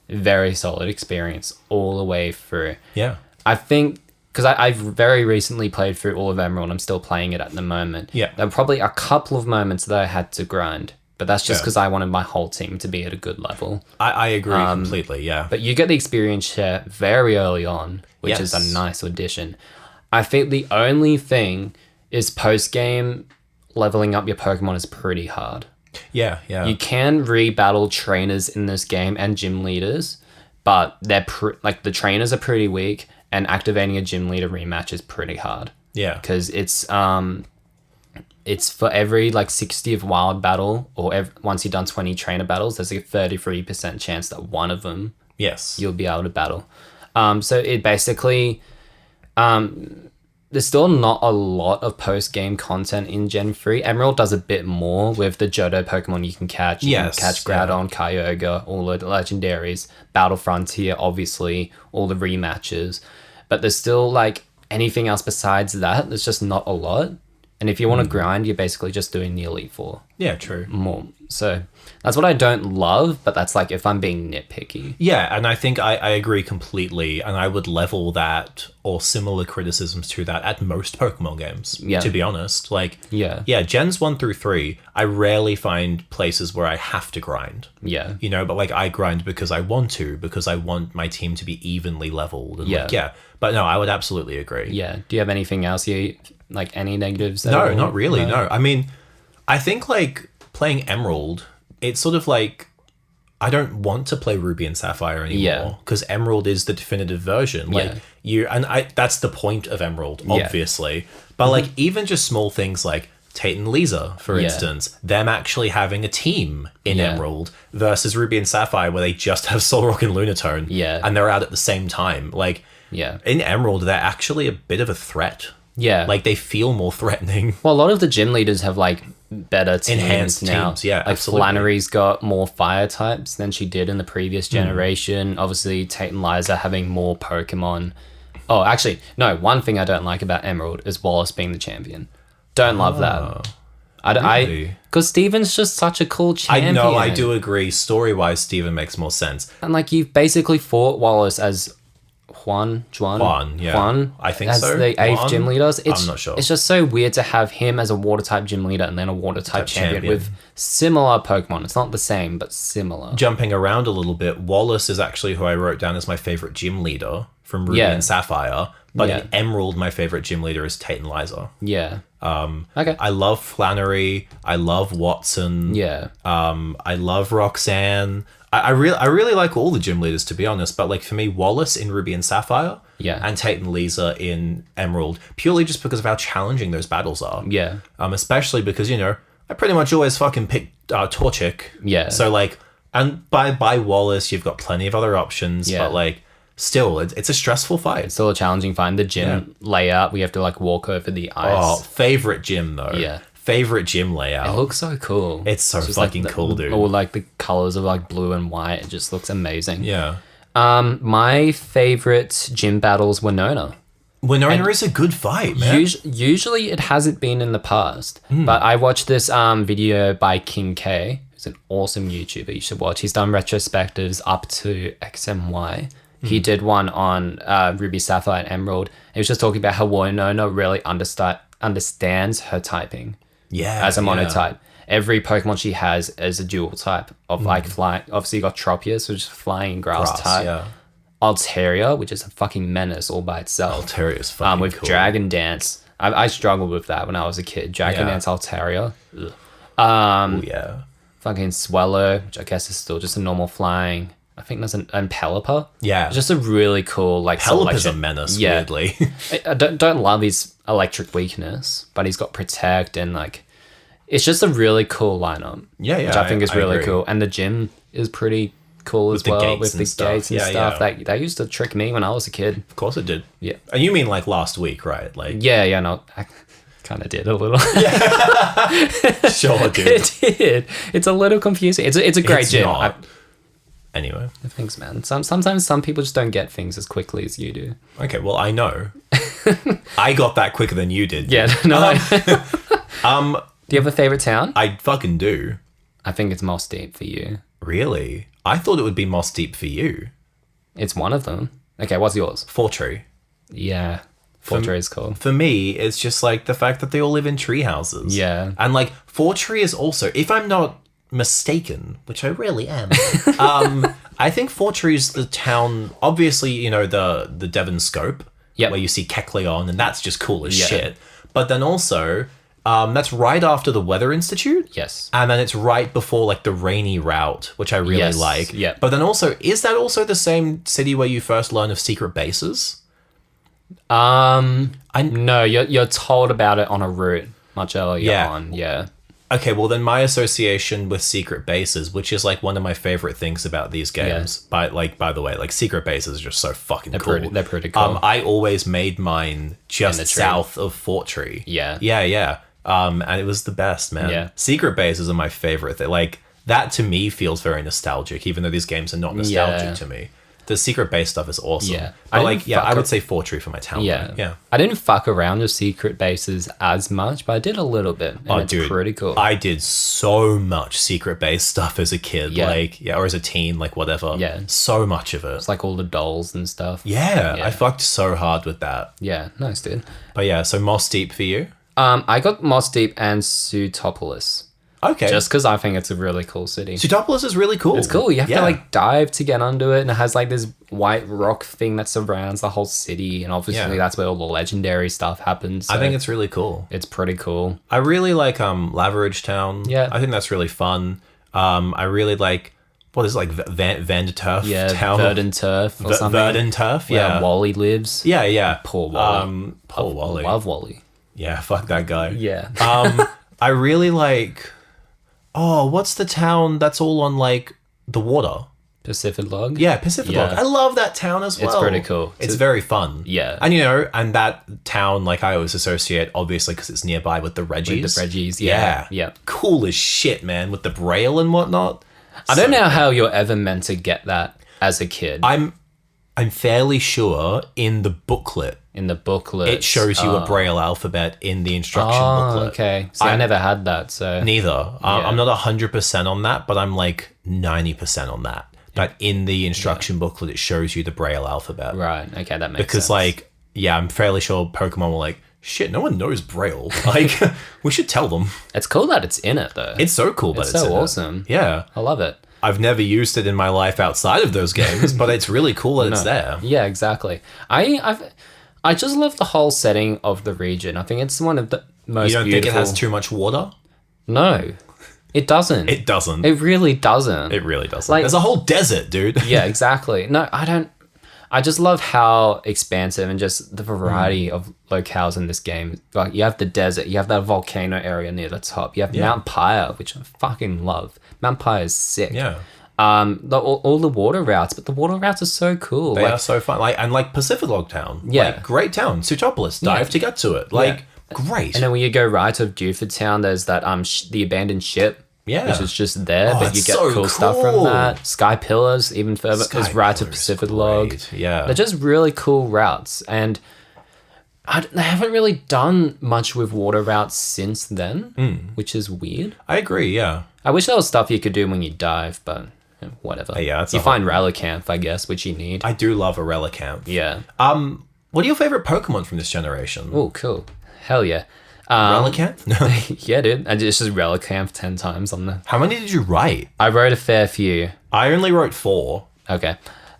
very solid experience all the way through. Yeah. I think, because I've very recently played through all of Emerald, I'm still playing it at the moment. Yeah. There were probably a couple of moments that I had to grind, but that's just Yeah. because I wanted my whole team to be at a good level. I agree completely, yeah. But you get the experience share very early on, which is Yes. a nice addition. I think the only thing is post-game leveling up your Pokemon is pretty hard. Yeah. You can re-battle trainers in this game and gym leaders, but they're like the trainers are pretty weak, and activating a gym leader rematch is pretty hard. Yeah. Because it's for every like 60 of wild battle, or once you've done 20 trainer battles, there's a 33% chance that one of them Yes. you'll be able to battle. So it basically, there's still not a lot of post-game content in Gen 3. Emerald does a bit more with the Johto Pokemon you can catch. You can catch Groudon, Kyogre, all the legendaries, Battle Frontier, obviously, all the rematches. But there's still, like, anything else besides that, there's just not a lot. And if you want to grind, you're basically just doing the Elite Four Yeah, true. more. So that's what I don't love, but that's like if I'm being nitpicky. Yeah, and I think I agree completely, and I would level that or similar criticisms to that at most Pokemon games, Yeah. to be honest. Like, Yeah. Gens 1 through 3, I rarely find places where I have to grind. Yeah. You know, but like I grind because I want to, because I want my team to be evenly leveled. And Yeah. like, yeah. But no, I would absolutely agree. Yeah. Do you have anything else like any negatives? No, not really, no. I mean, I think like playing Emerald, it's sort of like I don't want to play Ruby and Sapphire anymore because Emerald is the definitive version. Like that's the point of Emerald, obviously. But like even just small things like Tate and Lisa, for instance, them actually having a team in Emerald versus Ruby and Sapphire where they just have Solrock and Lunatone and they're out at the same time. Like in Emerald, they're actually a bit of a threat. Yeah. Like they feel more threatening. Well, a lot of the gym leaders have like better teams Enhanced now. teams, yeah, like absolutely. Flannery's got more fire types than she did in the previous generation. Obviously, Tate and Liza having more Pokemon. Oh, actually, no. One thing I don't like about Emerald is Wallace being the champion. Don't love that. Really? Because Steven's just such a cool champion. I know, I do agree. Story-wise, Steven makes more sense. And like you've basically fought Wallace as Juan, I think as so. the 8th Juan? gym leader. I'm not sure. It's just so weird to have him as a water type gym leader and then a water type champion with similar Pokemon. It's not the same, but similar. Jumping around a little bit, Wallace is actually who I wrote down as my favorite gym leader from Ruby and Sapphire. But in Emerald, my favorite gym leader is Tate and Liza. Yeah. Okay. I love Flannery. I love Watson. Yeah. I love Roxanne. I really like all the gym leaders, to be honest. But like for me, Wallace in Ruby and Sapphire, and Tate and Lisa in Emerald, purely just because of how challenging those battles are. Yeah. Especially because I pretty much always fucking pick Torchic. Yeah. So like, and by Wallace, you've got plenty of other options. Yeah. But like, still, it's a stressful fight. It's still a challenging find. The gym layout, we have to like walk over the ice. Oh, favorite gym though. Yeah. Favorite gym layout. It looks so cool. It's so fucking cool, dude. Or like the colors of like blue and white. It just looks amazing. Yeah. My favorite gym battles were Winona. Winona is a good fight, man. Usually it hasn't been in the past, but I watched this video by King K. He's an awesome YouTuber you should watch. He's done retrospectives up to XMY. He did one on Ruby, Sapphire, and Emerald. He was just talking about how Winona really understands her typing as a monotype. Every Pokemon she has is a dual type of like flying. Obviously, you got Tropius, which is flying grass type. Yeah. Altaria, which is a fucking menace all by itself. Altaria is fucking with cool. Dragon Dance. I struggled with that when I was a kid. Dragon Dance Altaria. Yeah. Fucking Swellow, which I guess is still just a normal flying. I think there's an Pelipper. Yeah. Just a really cool like Pelipper's selection. a menace, weirdly. I don't love his electric weakness, but he's got Protect and like it's just a really cool lineup. Yeah, which I think is really agree. cool. And the gym is pretty cool as the well gates with and the stuff. gates and Yeah, stuff. yeah. That used to trick me when I was a kid. Of course it did. Yeah. And you mean like last week, right? Like Yeah, no, I kind of did a little. Sure, dude. It did. It's a little confusing. It's a great It's gym. not. Anyway. Thanks, man. Sometimes some people just don't get things as quickly as you do. Okay, well, I know. I got that quicker than you did. Yeah, no. Do you have a favorite town? I fucking do. I think it's Moss Deep for you. Really? I thought it would be Moss Deep for you. It's one of them. Okay, what's yours? Fortree. Yeah. Fortree is cool. For me, it's just like the fact that they all live in tree houses. Yeah. And like Fortree is also, if I'm not mistaken, which I really am, I think Fortree is the town, obviously, the Devon Scope, where you see Kecleon, and that's just cool as shit. But then also, that's right after the Weather Institute. Yes. And then it's right before like the Rainy Route, which I really like. Yeah. But then also, is that also the same city where you first learn of secret bases? No, you're told about it on a route much earlier on. Yeah. Okay, well then my association with secret bases, which is like one of my favorite things about these games, by the way, like secret bases are just so fucking cool. They're pretty cool. I always made mine just south of Fortree. Yeah. Yeah. And it was the best, man. Yeah. Secret bases are my favorite. Like that to me feels very nostalgic, even though these games are not nostalgic to me. The secret base stuff is awesome. Yeah. But I would say Fortree for my town. Yeah. Though. Yeah. I didn't fuck around with secret bases as much, but I did a little bit. And it's pretty cool. I did so much secret base stuff as a kid. Yeah. Or as a teen, like whatever. Yeah. So much of it. It's like all the dolls and stuff. Yeah. I fucked so hard with that. Yeah. Nice, dude. But yeah, so Moss Deep for you? I got Moss Deep and Sutopolis. Okay. Just because I think it's a really cool city. Sutopolis is really cool. It's cool. You have to like dive to get onto it, and it has like this white rock thing that surrounds the whole city, and obviously that's where all the legendary stuff happens. So I think it's really cool. it's pretty cool. I really like Laveridge Town. Yeah. I think that's really fun. I really like what is it, like Vanderturf Town? Verdant Turf or something. Verdant Turf, Where Wally lives. Yeah. Poor Wally. Poor Wally. Love Wally. Yeah, fuck that guy. Yeah. I really like. Oh, what's the town that's all on like the water? Pacific Log. Yeah, Pacific Log. I love that town as well. It's pretty cool. It's very fun. Yeah. And and that town, like I always associate, obviously, because it's nearby with the Reggies. With the Reggies, yeah. Cool as shit, man, with the braille and whatnot. I don't know how you're ever meant to get that as a kid. I'm fairly sure in the booklet. In the booklet. It shows you a braille alphabet in the instruction booklet. Okay. See, I never had that, so. Neither. I'm not 100% on that, but I'm like 90% on that. But in the instruction booklet, it shows you the braille alphabet. Right. Okay, that makes sense. Because, like, I'm fairly sure Pokemon were like, shit, no one knows braille. Like, we should tell them. It's cool that it's in it, though. It's so cool that it's in so awesome. It. Yeah. I love it. I've never used it in my life outside of those games, but it's really cool that it's there. Yeah, exactly. I just love the whole setting of the region. I think it's one of the most You don't beautiful. think it has too much water? No, it doesn't. It doesn't. It really doesn't. It really doesn't. Like, there's a whole desert, dude. Yeah, exactly. No, I don't. I just love how expansive and just the variety of locales in this game. Like, you have the desert, you have that volcano area near the top, you have Mount Pyre, which I fucking love. Mount Pyre is sick. Yeah. All the water routes, but the water routes are so cool. They are so fun. Like Pacific Log Town. Yeah. Like, great town. Sutopolis. Dive to get to it. Like, great. And then when you go right to Dewford Town, there's that the abandoned ship. Yeah. Which is just there, but you it's get so cool stuff from cool. that. Sky Pillars, even further, is right to Pacific Log. Yeah. They're just really cool routes. And they haven't really done much with water routes since then, which is weird. I agree, yeah. I wish there was stuff you could do when you dive, but whatever. Yeah, that's you find Relicanth, I guess, which you need. I do love a Relicanth. Yeah. What are your favorite Pokemon from this generation? Oh, cool. Hell yeah. Relicanth? Yeah, dude. I just Relicanth 10 times on the... How many did you write? I wrote a fair few. I only wrote 4. Okay.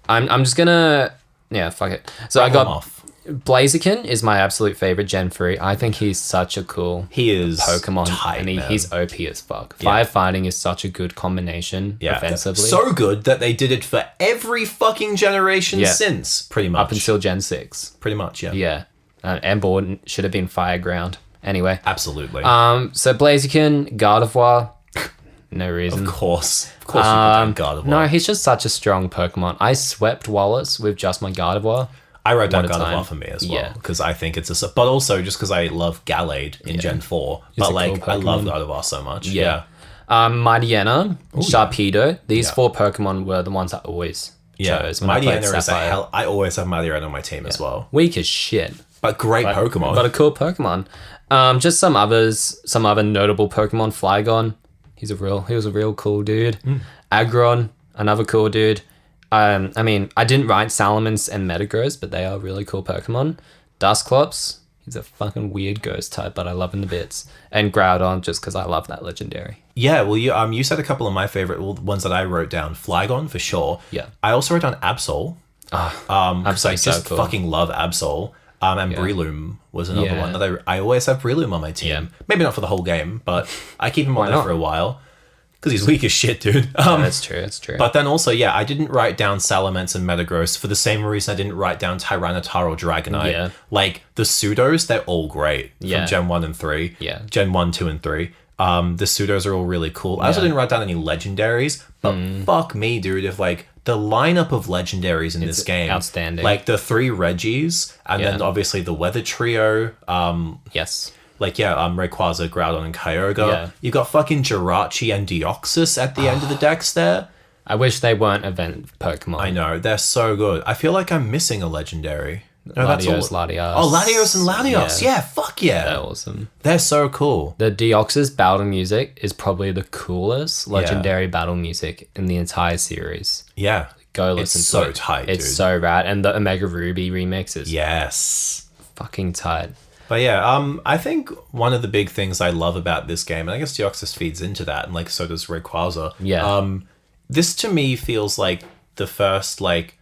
I'm just gonna... Yeah, fuck it. So Rattle I got... them off. Blaziken is my absolute favorite Gen 3. I think he's such a cool He is Pokemon. tight, and man. he's OP as fuck. Firefighting is such a good combination offensively. So good that they did it for every fucking generation since, pretty much. Up until Gen 6. Pretty much, yeah. Yeah. Emboar should have been Fireground. Anyway. Absolutely. So Blaziken, Gardevoir. No reason. Of course you put down Gardevoir. No, he's just such a strong Pokemon. I swept Wallace with just my Gardevoir. I wrote down One at a Gardevoir time. for me as well, because I think it's but also just because I love Gallade in Gen 4. He's But a like, cool I love Pokemon. Gardevoir so much. Yeah. Mightyena, Sharpedo. These 4 Pokemon were the ones I always chose when I played Mightyena is a Sapphire. hell. I always have Mightyena on my team as well. Weak as shit. But great Pokemon. But a cool Pokemon. Just some other notable Pokemon. Flygon. He was a real cool dude. Aggron, another cool dude. I mean, I didn't write Salamence and Metagross, but they are really cool Pokemon. Dusclops, he's a fucking weird ghost type, but I love him to bits. And Groudon, just because I love that legendary. Yeah, well, you said a couple of my favorite ones that I wrote down. Flygon, for sure. Yeah. I also wrote down Absol. Because I just cool. fucking love Absol. And Breloom was another one that I always have Breloom on my team. Yeah. Maybe not for the whole game, but I keep him on there not? for a while. Because he's weak as shit, dude. That's true. But then also, I didn't write down Salamence and Metagross for the same reason I didn't write down Tyranitar or Dragonite. Yeah. Like, the pseudos, they're all great from Gen 1 and 3. Yeah. Gen 1, 2, and 3. The pseudos are all really cool. I also didn't write down any legendaries, but fuck me, dude, if like the lineup of legendaries in this game, outstanding. Like the 3 Reggies, and then obviously the Weather Trio. Yes. Like, Rayquaza, Groudon, and Kyogre. Yeah. You got fucking Jirachi and Deoxys at the end of the decks there. I wish they weren't event Pokemon. I know, they're so good. I feel like I'm missing a legendary. No, Latios, Latias. Oh, Latios and Latios. Yeah, fuck yeah. They're awesome. They're so cool. The Deoxys battle music is probably the coolest legendary battle music in the entire series. Yeah. Go listen it's to so it. tight, It's dude. so rad. And the Omega Ruby remix is fucking tight. But yeah, I think one of the big things I love about this game, and I guess Deoxys feeds into that, and like so does Rayquaza. Yeah. This to me feels like the first like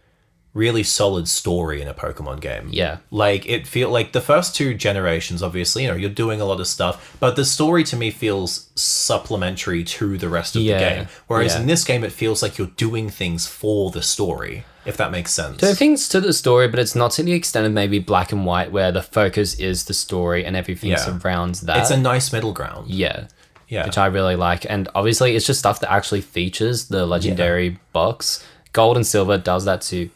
really solid story in a Pokemon game. Yeah. Like it feel like the first two generations, obviously, you know, you're doing a lot of stuff, but the story to me feels supplementary to the rest of the game. Whereas in this game, it feels like you're doing things for the story, if that makes sense. Doing things to the story, but it's not to the extent of maybe Black and White, where the focus is the story and everything surrounds that. It's a nice middle ground. Yeah. Yeah. Which I really like. And obviously, it's just stuff that actually features the legendary box. Gold and Silver does that to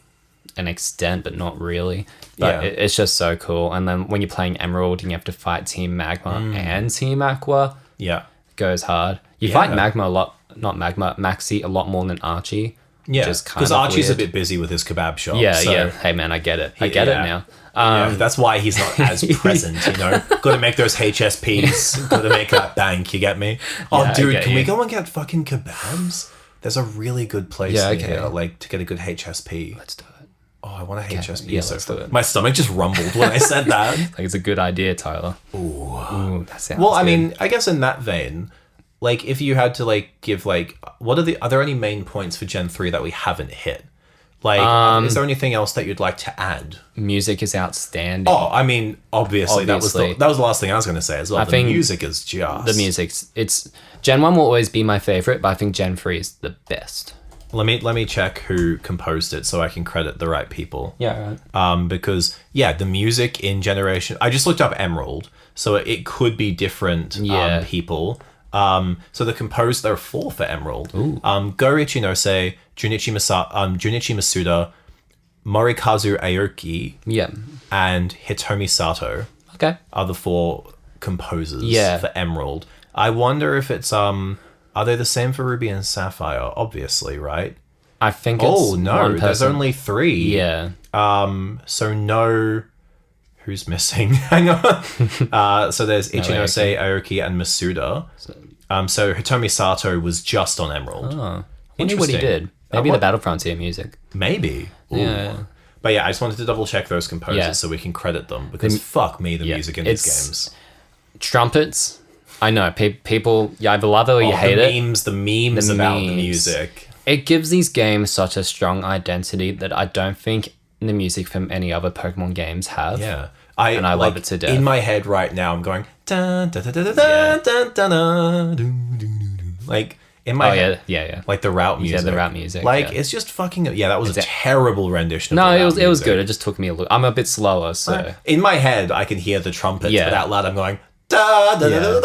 an extent, but not really. But it's just so cool. And then when you're playing Emerald and you have to fight Team Magma and Team Aqua, it goes hard. You fight Magma a lot, not Magma, Maxi a lot more than Archie. Yeah, because Archie's a bit busy with his kebab shop. Yeah, so yeah. Hey man, I get it. I get it now. That's why he's not as present, you know? Got to make those HSPs. Got to make that bank, you get me? Oh, dude, can we go and get fucking kebabs? There's a really good place here, like, to get a good HSP. Let's do it. Oh, I want a HSP. Yeah, let's do it. My stomach just rumbled when I said that. Like, it's a good idea, Tyler. Ooh, that sounds Well, I good. mean, I guess in that vein, like, if you had to, like, give, like, are there any main points for Gen 3 that we haven't hit? Like, is there anything else that you'd like to add? Music is outstanding. Oh, I mean, obviously. That was the last thing I was going to say as well. The music is just... The music's... It's... Gen 1 will always be my favorite, but I think Gen 3 is the best. Let me check who composed it so I can credit the right people. Yeah, right. Because, the music in Generation... I just looked up Emerald, so it could be different people. So there are 4 for Emerald. Ooh. Go Ichinose, Junichi Masuda, Morikazu Aoki, and Hitomi Sato. Okay. Are the 4 composers for Emerald. I wonder if it's are they the same for Ruby and Sapphire? Obviously, right? I think it's Oh no, one there's person. only 3. Yeah. So no. Who's missing? Hang on. So there's Ichinose, Aoki, and Masuda. So Hitomi Sato was just on Emerald. Oh. I wonder what he did. Maybe the Battle Frontier music. Maybe. Ooh. Yeah. But I just wanted to double check those composers so we can credit them, because fuck me, the music in these games. Trumpets. I know, people, you either love it or you hate it. The memes about the music. It gives these games such a strong identity that I don't think the music from any other Pokemon games have. Yeah. I love it to death. In my head right now, I'm going... Dun, dun, dun, dun, dun, dun, dun, dun, dun, dun, dun. Like, in my head. Yeah. Like the route music. Yeah, the route music. Like, it's just fucking... Yeah, that was a terrible rendition of No, the route it was music. good. It just took me a little... I'm a bit slower, so... In my head, I can hear the trumpets, but out loud I'm going... Da, da, da, da,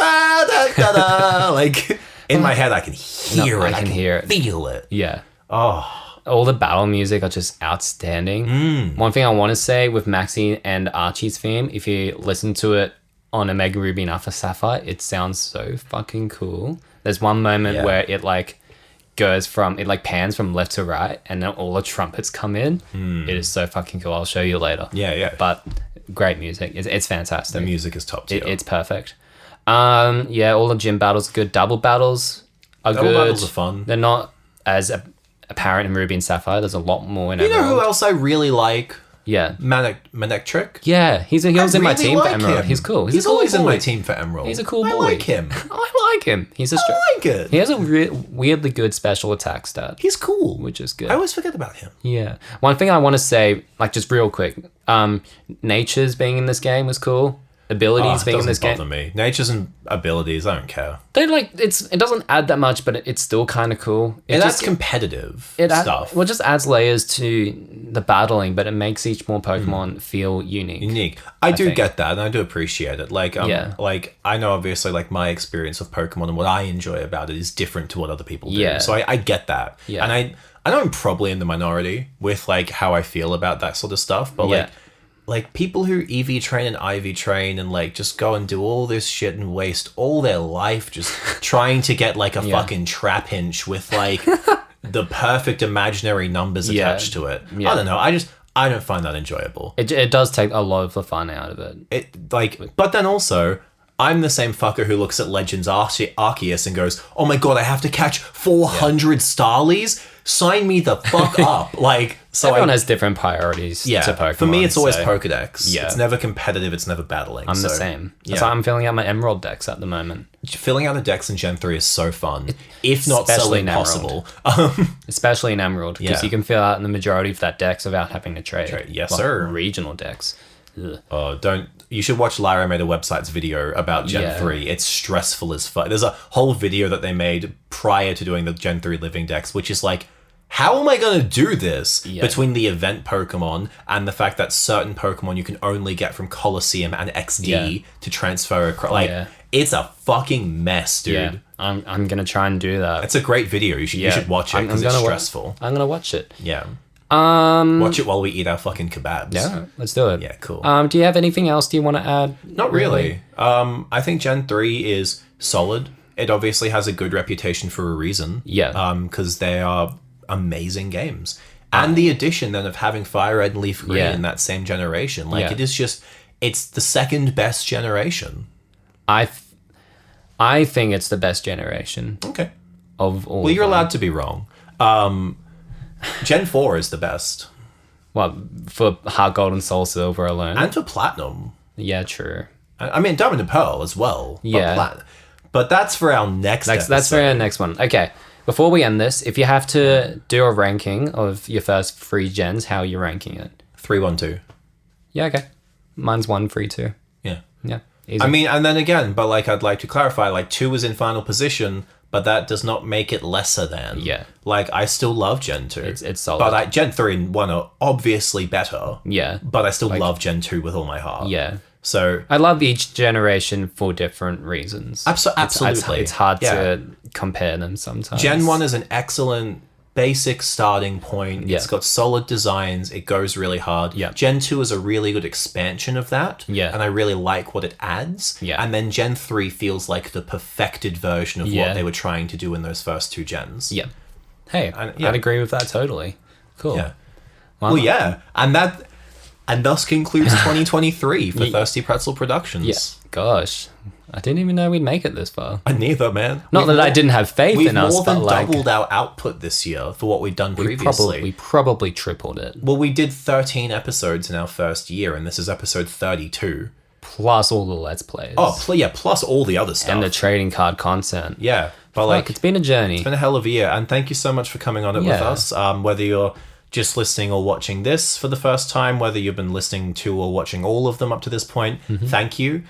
da, da, da. Like, in my head, I can hear it. I can hear it. Feel it. Yeah. Oh. All the battle music are just outstanding. One thing I want to say with Maxie and Archie's theme, if you listen to it on Omega Ruby and Alpha Sapphire, it sounds so fucking cool. There's one moment where it like goes from, it like pans from left to right and then all the trumpets come in. It is so fucking cool. I'll show you later. Yeah. But great music. It's fantastic. The music is top tier. It's perfect. All the gym battles are good. Double battles are good. Double battles are fun. They're not as apparent in Ruby and Sapphire. There's a lot more in You know Emerald. who else I really like? Yeah. Manectric. Yeah, he was in my team for Emerald. Him. He's cool. He's a cool always in boy. my team for Emerald. He's a cool boy. I like him. I like him. He's a I like it. He has a weirdly good special attack stat, He's cool. which is good. I always forget about him. Yeah. One thing I want to say, like just real quick, Nature's being in this game was cool. Abilities being in this game. Doesn't bother me. Nature's and abilities, I don't care. They like it doesn't add that much, but it's still kind of cool. That's competitive stuff. Well, it just adds layers to the battling, but it makes each more Pokemon feel unique. I do get that, and I do appreciate it. Like, like I know obviously, like my experience of Pokemon and what I enjoy about it is different to what other people do. Yeah. So I get that. Yeah. And I know I'm probably in the minority with like how I feel about that sort of stuff, but like people who EV train and IV train and like just go and do all this shit and waste all their life just trying to get like a fucking trap hinge with like the perfect imaginary numbers attached to it. I don't know. I don't find that enjoyable. It does take a lot of the fun out of it. But then also, I'm the same fucker who looks at Legends Arceus and goes, "Oh my god, I have to catch 400 Starlies? Sign me the fuck up!" Like, so everyone has different priorities. To Pokemon. For me, it's always Pokedex. Yeah, it's never competitive. It's never battling. I'm the same. That's why I'm filling out my Emerald decks at the moment. Filling out the decks in Gen 3 is so fun, if not so impossible. Especially in Emerald, because you can fill out the majority of that decks without having to trade. Yes, sir. Regional decks. Ugh. Oh, don't. You should watch Lyra Made a Website's video about Gen 3. It's stressful as fuck. There's a whole video that they made prior to doing the Gen 3 living decks, which is like, how am I going to do this between the event Pokemon and the fact that certain Pokemon you can only get from Colosseum and XD to transfer across? Like, it's a fucking mess, dude. Yeah, I'm going to try and do that. It's a great video. You should watch it because it's stressful. I'm going to watch it. Yeah. Watch it while we eat our fucking kebabs. Yeah, let's do it. Yeah, cool. Do you have anything else do you want to add? Not really. I think Gen 3 is solid. It obviously has a good reputation for a reason. Yeah. Because they are amazing games. And the addition then of having Fire Red and Leaf Green in that same generation. Like, it is just, it's the second best generation. I think it's the best generation. Okay. Of all. Well, you're allowed to be wrong. Gen 4 is the best. Well, for Heart Gold and Soul Silver alone. And for Platinum. Yeah, true. I mean, Diamond and Pearl as well. Yeah. But that's for our next episode. That's for our next one. Okay. Before we end this, if you have to do a ranking of your first 3 gens, how are you ranking it? 3, 1, 2. Yeah, okay. Mine's 1, 3, 2. Yeah. Yeah. Easy. I mean, and then again, but like, I'd like to clarify, like, 2 is in final position, but that does not make it lesser than. Yeah. Like, I still love Gen 2. It's solid. But Gen 3 and 1 are obviously better. Yeah. But I still love Gen 2 with all my heart. Yeah. So I love each generation for different reasons. Absolutely. It's hard to compare them sometimes. Gen 1 is an excellent basic starting point. Yeah. It's got solid designs. It goes really hard. Yeah. Gen 2 is a really good expansion of that. Yeah. And I really like what it adds. Yeah. And then Gen 3 feels like the perfected version of what they were trying to do in those first 2 gens. Yeah. Hey, I'd agree with that totally. Cool. Yeah. Well, yeah. And thus concludes 2023 for Thirsty Pretzel Productions. Yeah. Gosh. I didn't even know we'd make it this far. Neither, man. Not that I didn't have faith in us, We've but more than doubled our output this year for what we'd done previously. We probably tripled it. Well, we did 13 episodes in our first year, and this is episode 32. Plus all the Let's Plays. Oh, plus all the other stuff. And the trading card content. Yeah. But it's been a journey. It's been a hell of a year, and thank you so much for coming on it with us. Whether you're just listening or watching this for the first time, whether you've been listening to or watching all of them up to this point, thank you.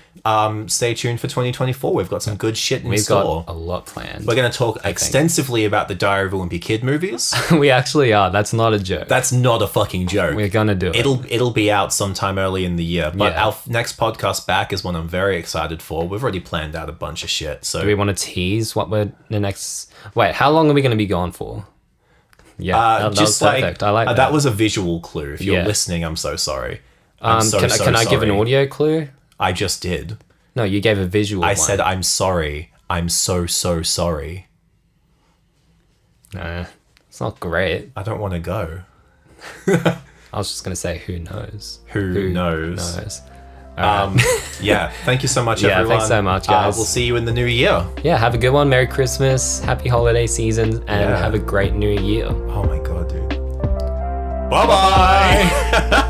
Stay tuned for 2024. We've got some good shit in store. We've got a lot planned. We're going to talk extensively about the Diary of a Wimpy Kid movies. We actually are. That's not a joke. That's not a fucking joke. We're going to do it. It'll be out sometime early in the year. But our next podcast back is one I'm very excited for. We've already planned out a bunch of shit. So do we want to tease what we're the next... Wait, how long are we going to be gone for? Yeah, that was perfect. I like that. That was a visual clue. If you're listening, I'm so sorry. Can I give an audio clue? I just did. No, you gave a visual I said, I'm sorry. I'm so sorry. Nah, it's not great. I don't want to go. I was just going to say, who knows? Who knows? Yeah, thank you so much, everyone. Thanks so much, guys. We'll see you in the new year. Yeah, have a good one. Merry Christmas, happy holiday season, and have a great new year. Oh my god, dude. Bye-bye!